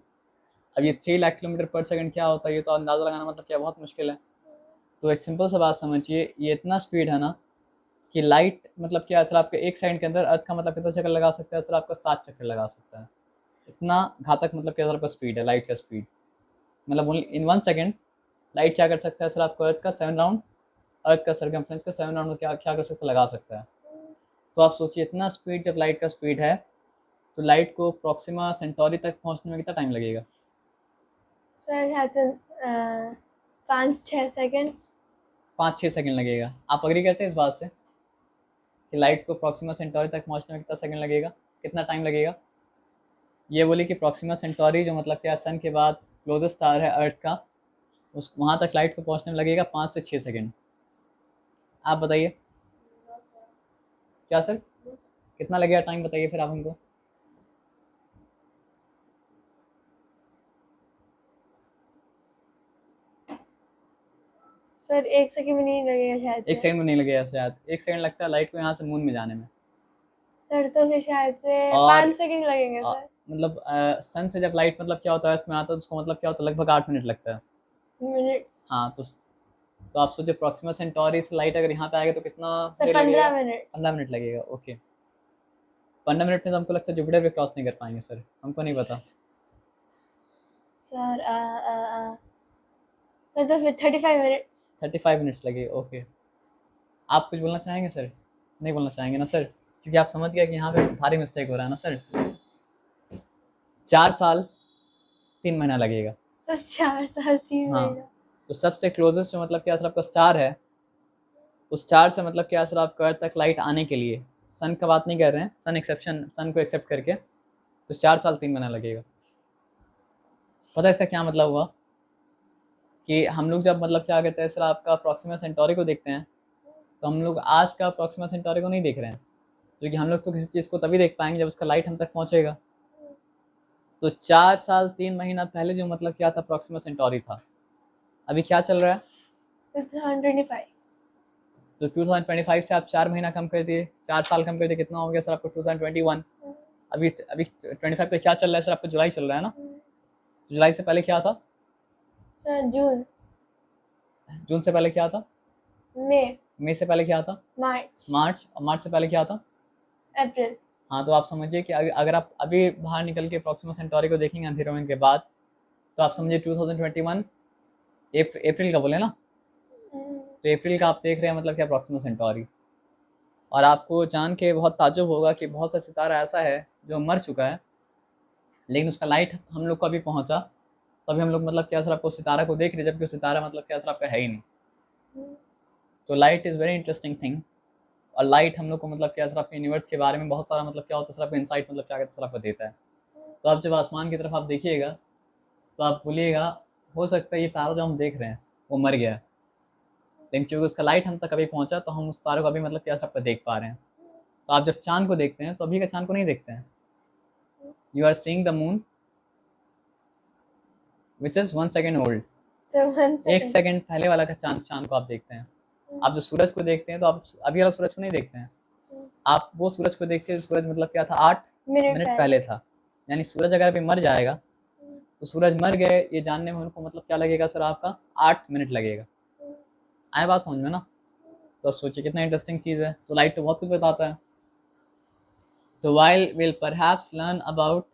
Speaker 1: अब ये 3 लाख किलोमीटर पर सेकंड क्या होता है ये तो अंदाज़ा लगाना मतलब क्या बहुत मुश्किल है। तो एक सिंपल सा बात समझिए, ये इतना स्पीड है ना कि लाइट मतलब क्या सर आपके 1 सेकंड के अंदर अर्थ का मतलब कितना चक्कर लगा सकता है सर आपका 7 चक्कर लगा सकता है। इतना घातक मतलब क्या सर आपका स्पीड है लाइट का स्पीड। मतलब ओनली इन 1 सेकंड लाइट क्या कर सकता है सर आपको अर्थ का 7 राउंड, अर्थ का सरकमफ्रेंस का 7 राउंड क्या कर सकता है, लगा सकता है। तो आप सोचिए इतना स्पीड जब लाइट का स्पीड है तो लाइट को प्रॉक्सिमा सेंटोरी तक पहुंचने में कितना टाइम लगेगा?
Speaker 2: Sir Hesson 5-6 seconds.
Speaker 1: 5-6 सेकंड लगेगा। आप अग्री करते हैं इस बात से कि लाइट को प्रॉक्सिमा सेंटोरी तक पहुंचने में कितना सेकंड लगेगा, कितना टाइम लगेगा? ये बोली कि प्रॉक्सिमा सेंटोरी जो मतलब क्या सन के बाद क्लोजेस्ट स्टार है अर्थ का, उस वहाँ तक लाइट को पहुंचने में लगेगा 5 से 6 सेकंड। आप बताइए क्या सर कितना लगेगा टाइम, बताइए फिर आप हमको।
Speaker 2: सर 1 सेकंड भी नहीं लगेगा शायद
Speaker 1: 1
Speaker 2: से।
Speaker 1: सेकंड में नहीं लगेगा शायद, 1 सेकंड लगता है लाइट को यहाँ से मून में जाने में।
Speaker 2: सर तो फिर शायद से
Speaker 1: और
Speaker 2: 5 सेकंड लगेंगे सर।
Speaker 1: मतलब सन से जब लाइट मतलब क्या होता है अर्थ में आता है तो उसको मतलब क्या होता है लगभग 8 मिनट लगता है।
Speaker 2: मिनट्स।
Speaker 1: हाँ तो आप सोचिए प्रॉक्सिमा सेंटोरी से लाइट अगर यहाँ पे आएगा तो कितना
Speaker 2: सर
Speaker 1: देर
Speaker 2: 15
Speaker 1: लगेगा?
Speaker 2: मिनट।
Speaker 1: 15 मिनट लगेगा। ओके 15 मिनट में तो हमको लगता है जुपिटर भी क्रॉस नहीं कर पाएंगे सर, हमको नहीं पता।
Speaker 2: सर सर तो फिर 35 मिनट्स।
Speaker 1: 35 मिनट्स लगे। ओके आप कुछ बोलना चाहेंगे सर? नहीं बोलना चाहेंगे ना सर, क्योंकि आप समझ गए कि यहाँ पे भारी मिस्टेक हो रहा है ना सर। 4 साल 3 महीना लगेगा।
Speaker 2: सर 4 साल 3
Speaker 1: हाँ
Speaker 2: महीना।
Speaker 1: तो सबसे क्लोजेस्ट जो मतलब क्या सर आपका स्टार है, उस स्टार से मतलब क्या सर आपका अर्थ तक लाइट आने के लिए, सन का बात नहीं कर रहे हैं, सन एक्सेप्शन, सन को एक्सेप्ट करके, तो 4 साल 3 महीना लगेगा। पता है इसका क्या मतलब हुआ कि हम लोग जब मतलब क्या कहते हैं सर आपका प्रॉक्सिमा सेंटोरी को देखते हैं तो हम लोग आज का प्रॉक्सिमा सेंटोरी को नहीं देख रहे हैं, क्योंकि हम लोग तो किसी चीज़ को तभी देख पाएंगे जब उसका लाइट हम तक पहुंचेगा। तो 4 साल 3 महीना पहले जो मतलब क्या था प्रॉक्सिमा सेंटोरी था, अभी क्या चल रहा है?
Speaker 2: 2025।
Speaker 1: तो 2025 से आप 4 महीना कम कर दिए, 4 साल कम कर दिए, कितना हो गया सर आपको 2021। अभी अभी 25 पे क्या चल रहा है सर आपको? जुलाई चल रहा है ना? जुलाई से पहले क्या था?
Speaker 2: सर जून।
Speaker 1: जून से पहले क्या था?
Speaker 2: मई।
Speaker 1: मई से पहले क्या था?
Speaker 2: मार्च।
Speaker 1: मार्च, और मार्च से पहले क्या था?
Speaker 2: अप्रैल।
Speaker 1: हाँ तो आप समझिए कि अगर आप अभी बाहर निकल के प्रॉक्सिमा सेंटोरी को देखेंगे अंधेरे होने के बाद, तो आप समझिए 2021 अप्रैल का बोले ना, तो अप्रैल का आप देख रहे हैं मतलब क्या प्रॉक्सिमा सेंटोरी। और आपको जान के बहुत ताज्जुब होगा कि बहुत सा सितारा ऐसा है जो मर चुका है लेकिन उसका लाइट हम लोग को अभी पहुंचा, तभी हम लोग मतलब क्या सर आपको सितारा को देख रहे हैं, जबकि वो सितारा मतलब क्या सर आपका है ही नहीं। तो light is very interesting thing. और लाइट हम लोग को मतलब क्या सर आपके यूनिवर्स के बारे में बहुत सारा मतलब क्या होता है सर आपको इंसाइट मतलब क्या कहते हैं सर आपको देता है। तो आप जब आसमान की तरफ आप देखिएगा तो आप बोलिएगा हो सकता है ये तारा जो हम देख रहे हैं वो मर गया है, लेकिन क्योंकि उसका लाइट हम तक अभी पहुंचा तो हम उस तारे को अभी मतलब क्या सबको देख पा रहे हैं। तो आप जब चांद को देखते हैं तो अभी का चांद को नहीं देखते हैं। You are seeing the moon which is 1 second old.
Speaker 2: So 1
Speaker 1: एक
Speaker 2: second.
Speaker 1: सेकंड पहले वाला का चांद चांद को आप देखते हैं। आप जो सूरज को देखते हैं तो आप अभी वाला सूरज को नहीं देखते हैं, आप वो सूरज को देखते हैं। सूरज मतलब क्या था, 8
Speaker 2: मिनट
Speaker 1: मिनट पहले था। यानी सूरज अगर अभी मर जाएगा तो सूरज मर गए ये जानने में उनको मतलब क्या लगेगा सर, आपका 8 मिनट लगेगा। आए बात समझ में ना? तो सोचिए कितना इंटरेस्टिंग चीज़ है। तो लाइट तो बहुत कुछ बताता है। तो while will perhaps learn about,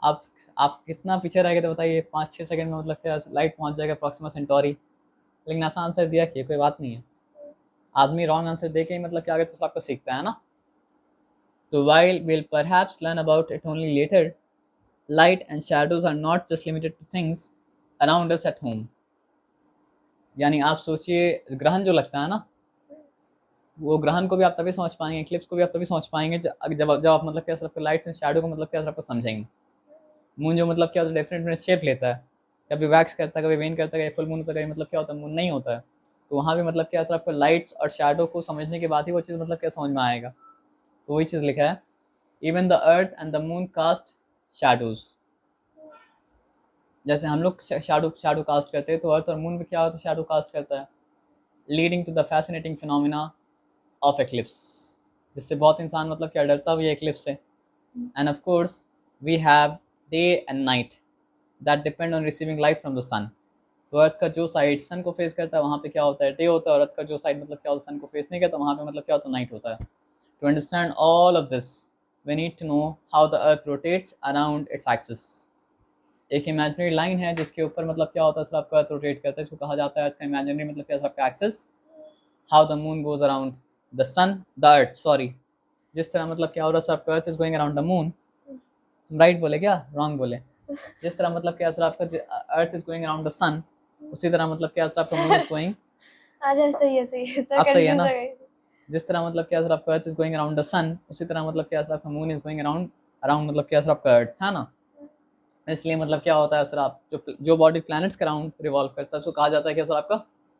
Speaker 1: आप कितना पीछे रह गए तो बताइए, 5-6 सेकंड में मतलब क्या लाइट पहुंच जाएगा प्रॉक्सिमा सेंटोरी। लेकिन ऐसा आंसर दिया कि कोई बात नहीं है, आदमी रॉन्ग आंसर दे के ही मतलब क्या आगे तो आपको सीखता है ना। तो while will perhaps learn about it only later, light and shadows are not just limited to things around us at home। यानी आप सोचिए ग्रहण जो लगता है ना, वो ग्रहण को भी आप तभी समझ पाएंगे, इक्लिप्स को भी आप तभी समझ पाएंगे जब आप मतलब क्या सिर्फ लाइट्स एंड शैडो को मतलब क्या सिर्फ समझेंगे। मून जो मतलब क्या होता है, डिफरेंट डिफरेंट शेप लेता है, कभी वैक्स करता है, कभी वेन करता है, कभी फुल मून होता है, कभी मतलब क्या होता है मून नहीं होता है। तो वहाँ भी मतलब क्या होता है, आपको लाइट्स और शैडो को समझने के बाद ही वो चीज़ मतलब क्या समझ में आएगा। तो वही चीज़ लिखा है, even the earth and the moon cast shadows. जैसे हम लोग शैडो कास्ट करते हैं तो अर्थ और मून भी क्या होता है, शैडो कास्ट करता है, leading to the fascinating phenomena of eclipse. जिससे बहुत इंसान मतलब क्या डरता भी है एक्लिप्स से। And of course we have day and night that depend on receiving light from the sun. तो अर्थ का जो साइड सन को फेस करता है वहाँ पे क्या होता है, डे होता है, और अर्थ का जो साइड मतलब क्या होता है सन को फेस नहीं करता वहाँ पे मतलब क्या होता है, नाइट होता है। To understand all of this we need to know how the earth rotates around its axis. एक इमेजिनरी लाइन है जिसके ऊपर मतलब क्या होता है सर, आपका अर्थ रोटेट करता है, इसको कहा जाता है अर्थ का इमेजिनरी मतलब क्या सर आपका axis. How the moon goes around the sun, the earth sorry, जिस तरह मतलब क्या हो रहा है सर, आपका earth is going around the moon. Right बोले क्या, रॉन्ग बोले? जिस तरह मतलब क्या सर आपका earth is going around the sun, उसी तरह मतलब क्या सर आपका मून इज गोइंग।
Speaker 2: अच्छा सही है सर,
Speaker 1: अब सही है
Speaker 2: कंफ्यूज
Speaker 1: ना?
Speaker 2: हो गई।
Speaker 1: जिस तरह मतलब क्या सर आपका earth is going around the sun, उसी तरह मतलब क्या सर आपका moon is going around around मतलब क्या सर आपका अर्थ है ना। इसलिए मतलब क्या होता है सर, आप जो बॉडी प्लैनेट्स के अराउंड रिवॉल्व करता है उसको कहा जाता है क्या सर आपका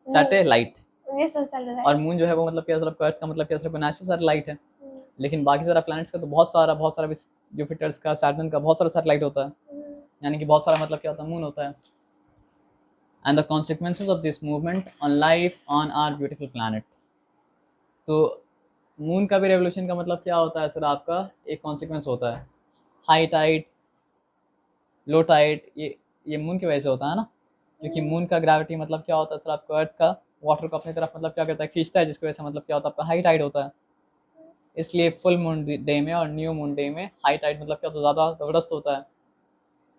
Speaker 1: सैटेलाइट।
Speaker 2: ये सर सैटेलाइट।
Speaker 1: और मून जो है वो मतलब क्या सर आपका अर्थ का मतलब क्या सर नेचुरल सैटेलाइट है। लेकिन बाकी सारा प्लैनेट्स का तो बहुत सारा जुपिटर्स का, सैटर्न का बहुत सारा सैटेलाइट होता है, यानी कि बहुत सारा मतलब क्या होता है मून होता है। And the consequences of this movement on life on our beautiful planet. तो मून का भी रेवोल्यूशन का मतलब क्या होता है सर, आपका एक कॉन्सिक्वेंस होता है, हाई टाइड लो टाइड, ये मून की वजह से होता है ना, क्योंकि मून का ग्रेविटी मतलब क्या होता है सर, आपको अर्थ का वाटर को अपनी तरफ मतलब क्या करता है, खींचता है, जिसकी वजह से मतलब क्या होता है आपका हाई टाइड होता है। इसलिए फुल मून डे में और न्यू मून डे में हाई टाइड मतलब क्या होता है, ज़्यादा ज़बरदस्त होता है।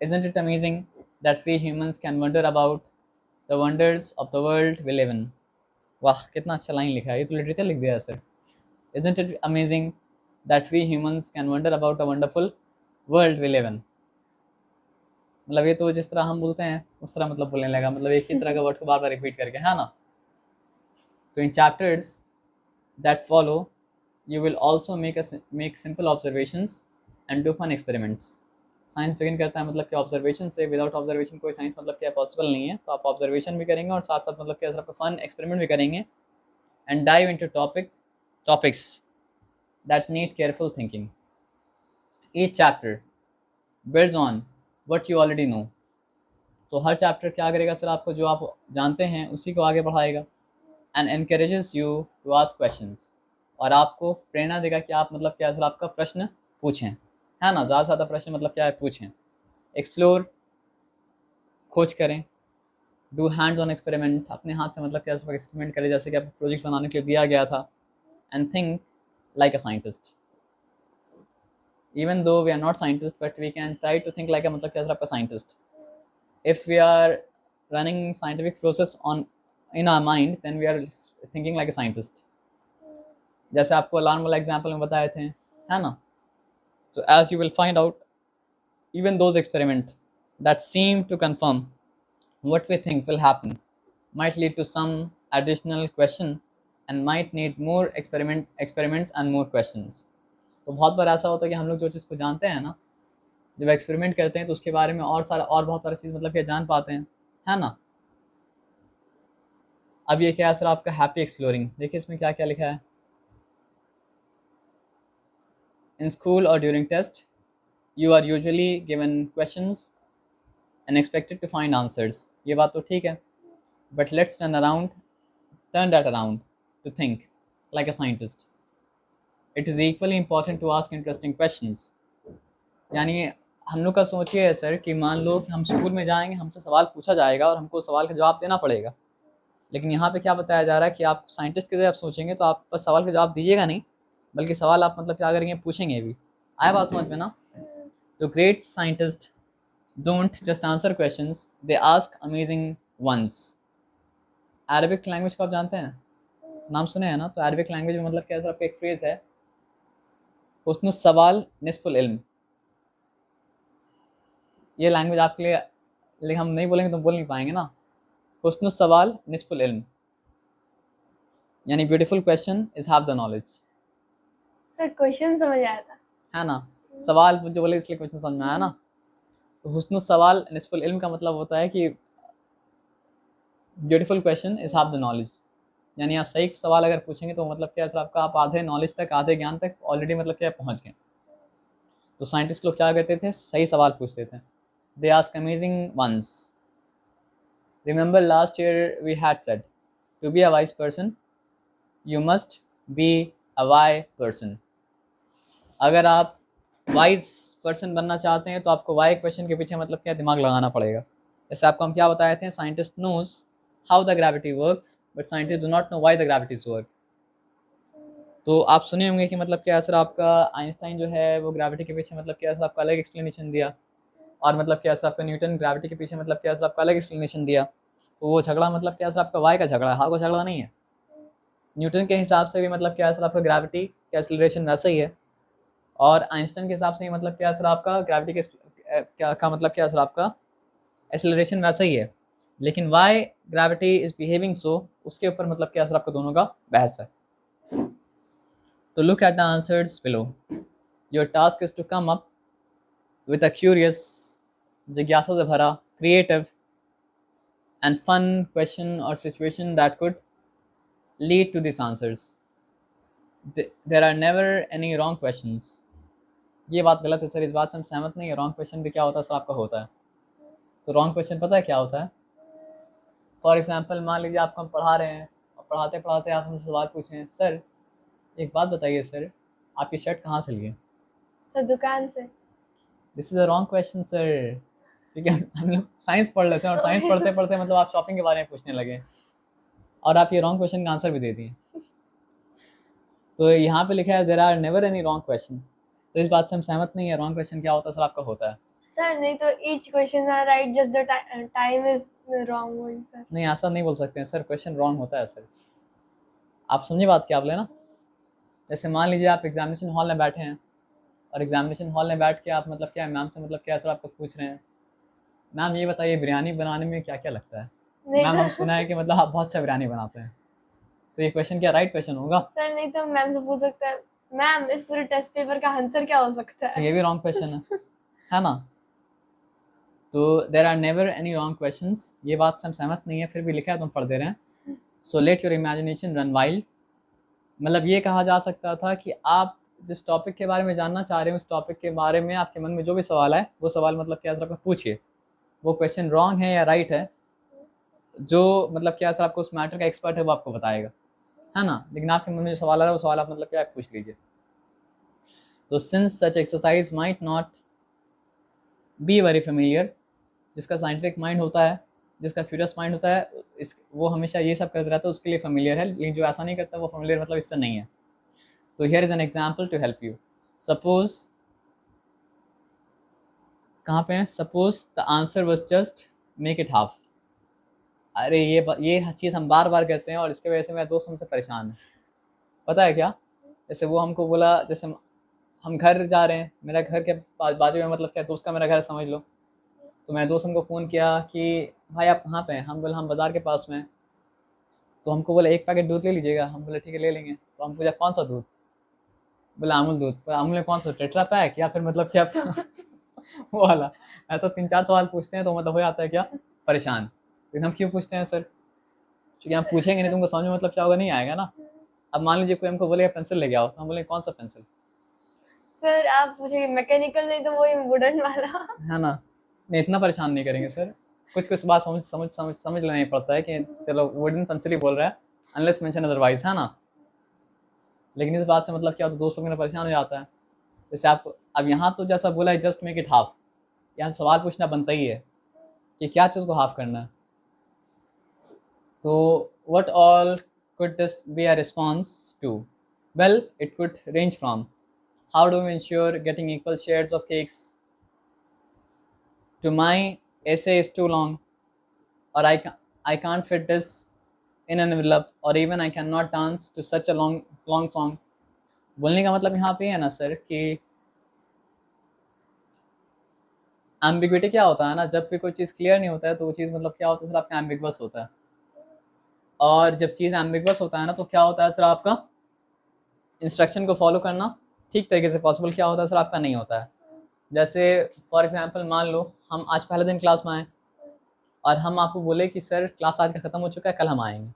Speaker 1: Isn't it amazing that we humans can wonder about the wonders of the world we live in? वाह कितना अच्छा लाइन लिखा है, ये तो लिटरेचर लिख दिया है sir. Isn't it amazing that we humans can wonder about a wonderful world we live in? मतलब ये तो जिस तरह हम बोलते हैं उस तरह मतलब बोलने लगा, मतलब एक ही तरह का वर्ड को बार बार रिपीट करके, है ना। तो in chapters that follow you will also make simple observations and do fun experiments. Science begin करता है मतलब क्या ऑब्जर्वेशन से, विदाउट ऑब्जर्वेशन कोई साइंस मतलब क्या पॉसिबल नहीं है। तो आप ऑब्जर्वेशन भी करेंगे और साथ साथ मतलब क्या आपका फन एक्सपेरिमेंट भी करेंगे। And dive into topics that need careful thinking. Each chapter builds on what you already know. तो हर चैप्टर क्या करेगा सर, आपको जो आप जानते हैं उसी को आगे बढ़ाएगा। And encourages you to ask questions, और आपको प्रेरणा देगा कि आप मतलब क्या सर आपका प्रश्न पूछें, है ना। ज़्यादा से ज़्यादा प्रश्न मतलब क्या है पूछें। एक्सप्लोर, खोज करें। डू हैंड्स ऑन एक्सपेरिमेंट, अपने हाथ से मतलब क्या एक्सपेरिमेंट करें, जैसे कि आपको प्रोजेक्ट बनाने के लिए दिया गया था। And think like a scientist. Even though we are not scientist but we can try to think like a मतलब क्या सर आपका scientist. If we are running scientific process on in our mind, then we are thinking like a scientist। जैसे आपको alarm वाला example में बताए थे, है ना। So as you will find out, even those experiments that seem to confirm what we think will happen might lead to some additional question and might need more experiments and more questions। तो बहुत बार ऐसा होता है कि हम लोग जो चीज़ को जानते हैं ना, जब एक्सपेरिमेंट करते हैं तो उसके बारे में और बहुत सारा चीज़ मतलब क्या जान पाते हैं, है ना। अब ये क्या है सर आपका हैप्पी एक्सप्लोरिंग, देखिए इसमें क्या क्या लिखा है। इन स्कूल और during test you are usually given questions and expected to find answers, ये बात तो ठीक है, but let's turn that around to think like a scientist. It is equally important to ask interesting questions. यानी हम लोग का सोचिए है सर कि मान लो कि हम स्कूल में जाएंगे, हमसे सवाल पूछा जाएगा और हमको सवाल का जवाब देना पड़ेगा, लेकिन यहाँ पे क्या बताया जा रहा है कि आप साइंटिस्ट की तरह आप सोचेंगे तो आप बस सवाल का जवाब दीजिएगा नहीं, बल्कि सवाल आप मतलब क्या करेंगे, पूछेंगे भी। आया बात समझ में ना? तो great scientist don't just answer questions, they ask amazing ones. Arabic language को आप जानते हैं, नाम सुने हैं ना? तो अरबिक लैंग्वेज में मतलब क्या है, आपका एक फ्रेज है हुस्नुस सवाल निस्फुल इल्म। ये लैंग्वेज आपके लिए, लेकिन हम नहीं बोलेंगे तो बोल नहीं पाएंगे ना। हुस्नुस सवाल निस्फुल इल्म, यानी beautiful question is half the knowledge.
Speaker 2: Sir question समझ आया था,
Speaker 1: है ना? सवाल जो बोले इसलिए क्वेश्चन समझ में आया ना। तो हुस्नुस सवाल निस्फुल इल्म का मतलब होता है कि beautiful question is half the knowledge, यानी आप सही सवाल अगर पूछेंगे तो मतलब क्या सर आपका, आप आधे नॉलेज तक, आधे ज्ञान तक ऑलरेडी मतलब क्या पहुंच गए। तो साइंटिस्ट लोग क्या करते थे, सही सवाल पूछते थे। They ask amazing ones. Remember last year we had said to be a wise person you must be a why person. अगर आप वाइज पर्सन बनना चाहते हैं तो आपको वाई क्वेश्चन के पीछे मतलब क्या दिमाग लगाना पड़ेगा। जैसे आपको हम क्या बताए थे, scientist knows how the gravity works but scientist do not know why the gravities work. तो आप सुने होंगे कि मतलब क्या सर आपका आइंस्टाइन जो है वो ग्रेविटी के पीछे मतलब क्या सर आपका अलग एक्सप्लेनेशन दिया, और मतलब क्या सर आपका न्यूटन ग्रेविटी के पीछे मतलब क्या सर आपका अलग एक्सप्लेनेशन दिया। तो वो झगड़ा मतलब क्या सर आपका वाई का झगड़ा है, हाउ का झगड़ा नहीं है। न्यूटन के हिसाब से भी मतलब क्या सर आपका ग्रेविटी का एक्सेलरेशन वैसा ही है, और आइंस्टाइन के हिसाब से ही मतलब क्या सर आपका ग्रेविटी के क्या का मतलब क्या सर आपका एक्सेलरेशन वैसा ही है। लेकिन वाई ग्रेविटी इज बिहेविंग सो, उसके ऊपर मतलब क्या सर आपका दोनों का बहस है। तो look at the answers below. Your task is to come up with a curious, जिज्ञासा से भरा, क्रिएटिव एंड फन क्वेश्चन और situation that could lead to this answers. There are never any wrong questions. ये बात गलत है sir, इस बात से हम सहमत नहीं है। रॉन्ग क्वेश्चन भी क्या होता है सर आपका होता है। तो रॉन्ग क्वेश्चन पता है क्या होता है? फॉर एग्जाम्पल मान लीजिए आपको हम पढ़ा रहे हैं और पढ़ाते पढ़ाते आप हमसे सवाल पूछें, सर एक बात बताइए सर, आपकी शर्ट कहाँ से लिए?
Speaker 2: तो दुकान से।
Speaker 1: This is a wrong question sir, क्योंकि हम लोग साइंस पढ़ लेते हैं और साइंस पढ़ते पढ़ते मतलब आप शॉपिंग के बारे में पूछने लगे और आप ये रॉन्ग क्वेश्चन का आंसर भी दे दिए। तो यहाँ पे लिखा है there are never any wrong question, तो इस बात से हम सहमत नहीं है। रॉन्ग क्वेश्चन क्या होता है सर आपका होता है।
Speaker 2: सर नहीं तो each question are right just the time is wrong वही सर।
Speaker 1: नहीं ऐसा नहीं बोल सकते हैं सर, क्वेश्चन रॉन्ग होता है सर। आप समझे बात क्या आप लेना। जैसे मान लीजिए आप एग्जामिनेशन हॉल में बैठे हैं और एग्जामिनेशन हॉल में बैठ के आप मतलब क्या मैम से मतलब क्या सर आपको पूछ रहे हैं, मैम ये बताइए बिरयानी बनाने में क्या क्या लगता है।
Speaker 2: नहीं
Speaker 1: मैम
Speaker 2: तो
Speaker 1: हम सुना है कि मतलब आप बहुत अच्छा बिरयानी बनाते हैं, तो ये क्वेश्चन क्या राइट क्वेश्चन होगा?
Speaker 2: सर नहीं तो मैम से पूछ सकते हैं, मैम इस पूरे टेस्ट पेपर का आंसर क्या हो सकता
Speaker 1: तो
Speaker 2: है।
Speaker 1: ये भी रॉन्ग क्वेश्चन है ना? तो there are never any wrong questions, ये बात से हम सहमत नहीं है, फिर भी लिखा है तुम पढ़ दे रहे हैं। So let your imagination run wild. मतलब ये कहा जा सकता था कि आप जिस टॉपिक के बारे में जानना चाह रहे हैं उस टॉपिक के बारे में आपके मन में जो भी सवाल है वो सवाल मतलब क्या सर आपको पूछिए, वो क्वेश्चन रॉन्ग है या राइट है, जो मतलब क्या सर आपको उस मैटर का एक्सपर्ट है वो आपको बताएगा, है ना? लेकिन आपके मन में जो सवाल आ रहा है वो सवाल आप मतलब क्या पूछ लीजिए। तो since such exercise might not be very familiar, जिसका साइंटिफिक माइंड होता है, जिसका क्यूरियस माइंड होता है, इस वो हमेशा ये सब करता रहता है, उसके लिए फेमिलियर है। लेकिन जो ऐसा नहीं करता वो फेमिलियर मतलब इससे नहीं है। तो here is an example to help you. Suppose कहाँ पे है, suppose the answer was just make it half. अरे ये चीज़ हम बार बार करते हैं और इसके वजह से मेरे दोस्त हमसे परेशान है। पता है क्या? जैसे वो हमको बोला, जैसे हम घर जा रहे हैं, मेरा घर के बाजू में मतलब क्या दोस्त का मेरा घर समझ लो। तो मेरे दोस्त हमको फ़ोन किया कि भाई आप कहाँ पे हैं? हम बोले हम बाज़ार के पास में हैं। तो हमको बोला एक पैकेट दूध ले लीजिएगा। हम बोले ठीक है ले लेंगे। तो हम पूछा कौन सा दूध? बोला अमूल दूध। बोला अमूल में कौन सा, टेट्रा पैक या फिर मतलब क्या वो वाला। ऐसा 3-4 सवाल पूछते हैं तो मतलब हो जाता है क्या परेशान। लेकिन हम क्यों पूछते हैं सर? क्योंकि हम पूछेंगे नहीं, तुमको समझ में मतलब क्या होगा, नहीं आएगा ना। अब मान लीजिए कोई हमको बोलेगा पेंसिल लेके आओ, तो हम बोलेंगे कौन सा पेंसिल,
Speaker 2: सर आप पूछेंगे मैकेनिकल, नहीं तो वही वुडन वाला।
Speaker 1: है ना। नहीं, इतना परेशान नहीं करेंगे सर। कुछ कुछ बात समझ लेना ही पड़ता है कि चलो वुडन पेंसिल ही बोल रहा है, अनलेस मेंशन अदरवाइज, है ना। लेकिन इस बात से मतलब क्या होता है, दोस्त लोग मेरा परेशान हो जाता है। जैसे आप अब यहाँ तो जैसा बोला है जस्ट मेक इट हाफ, यहाँ सवाल पूछना बनता ही है कि क्या चीज़ को हाफ करना है। तो what all could this be a response to? Well, it could range from how do we ensure getting equal shares of cakes, to my essay is too long, or I can't fit this in an envelope, or even I cannot dance to such a long song. बोलने का मतलब यहाँ पे है ना sir कि ambiguity क्या होता है ना, जब भी कोई चीज़ क्लियर नहीं होता है तो वो चीज़ मतलब क्या होता है सर, आपका एम्बिगुअस होता है। और जब चीज़ एम्बिगुअस होता है ना तो क्या होता है सर, आपका इंस्ट्रक्शन को फॉलो करना ठीक तरीके से पॉसिबल क्या होता है सर, आपका नहीं होता है। जैसे फॉर एग्जांपल मान लो हम आज पहले दिन क्लास में आए और हम आपको बोले कि सर क्लास आज का ख़त्म हो चुका है, कल हम आएंगे,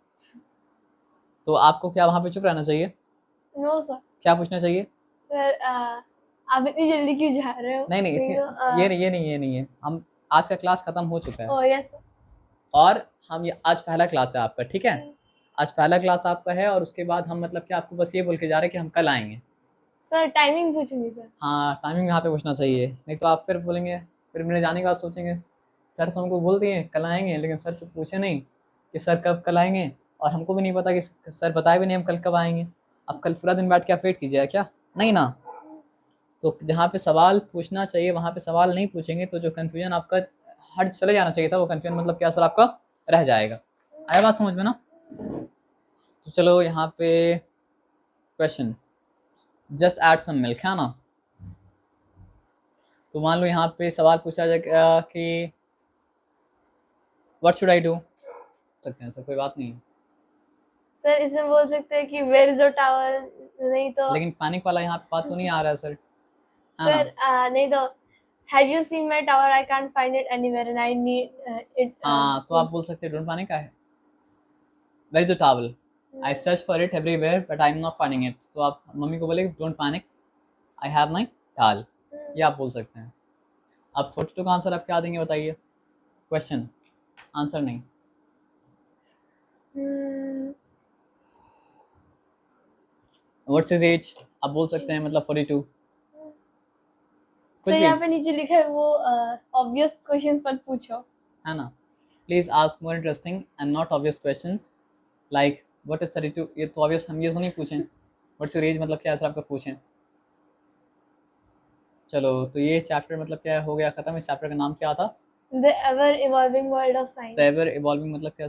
Speaker 1: तो आपको क्या वहाँ पे चुप रहना चाहिए?
Speaker 2: No sir.
Speaker 1: क्या पूछना चाहिए?
Speaker 2: सर आप इतनी जल्दी क्यों जा रहे हो?
Speaker 1: नहीं नहीं, इतनी ये नहीं है, हम आज का क्लास ख़त्म हो चुका है
Speaker 2: ओह यस सर।
Speaker 1: और हम ये आज पहला क्लास है आपका, ठीक है, आज पहला क्लास आपका है और उसके बाद हम मतलब कि आपको बस ये बोल के जा रहे हैं कि हम कल आएंगे।
Speaker 2: सर टाइमिंग पूछूंगी सर।
Speaker 1: हाँ, टाइमिंग यहाँ पे पूछना चाहिए, नहीं तो आप फिर बोलेंगे, फिर मेरे जाने के बाद सोचेंगे सर तो हमको बोल दिए कल आएंगे, लेकिन सर से तो पूछे नहीं कि सर कब कल आएंगे, और हमको भी नहीं पता कि सर बताए भी नहीं हम कल कब आएंगे। अब कल पूरा दिन बैठ के आप वेट कीजिएगा क्या? नहीं ना। तो जहाँ पे सवाल पूछना चाहिए वहाँ पे सवाल नहीं पूछेंगे तो जो कन्फ्यूजन आपका हट चले जाना चाहिए था, वो कन्फ्यूजन मतलब क्या सर आपका रह जाएगा। आया बात समझ में ना? तो चलो यहाँ पे question, just add some milk, है ना। तो मान लो यहाँ पे सवाल पूछा जाएगा कि व्हाट शुड आई डू, सकते हैं सर, कोई बात नहीं है।
Speaker 2: सर इसमें बोल सकते हैं कि वेयर इज योर टावर, नहीं तो
Speaker 1: लेकिन पैनिक वाला यहाँ पे बात तो नहीं आ रहा है सर, है ना।
Speaker 2: सर नहीं तो have you seen my tower, I can't find it anywhere and I need it.
Speaker 1: हाँ, तो आप बोल सकते हैं डोंट पैनिक का है, where is the towel, I search for it everywhere but I am not finding it. तो आप मम्मी को बोले don't panic, I have my towel, ये आप बोल सकते हैं। अब 42 का आंसर आप क्या देंगे बताइए, क्वेश्चन आंसर नहीं। व्हाट्स हिज एज, आप बोल सकते हैं मतलब 42।
Speaker 2: सर यहाँ पे नीचे लिखा है वो ऑब्वियस क्वेश्चंस मत पूछो,
Speaker 1: है ना। Please ask more interesting and not obvious questions like what is 32, ये तो ऑब्वियस हम ये तो नहीं पूछें। व्हाट्स योर एज मतलब क्या है सर आपका पूछें। चलो तो ये चैप्टर मतलब क्या हो गया खत्म। इस चैप्टर का नाम क्या था?
Speaker 2: The ever evolving world of science.
Speaker 1: The ever evolving मतलब क्या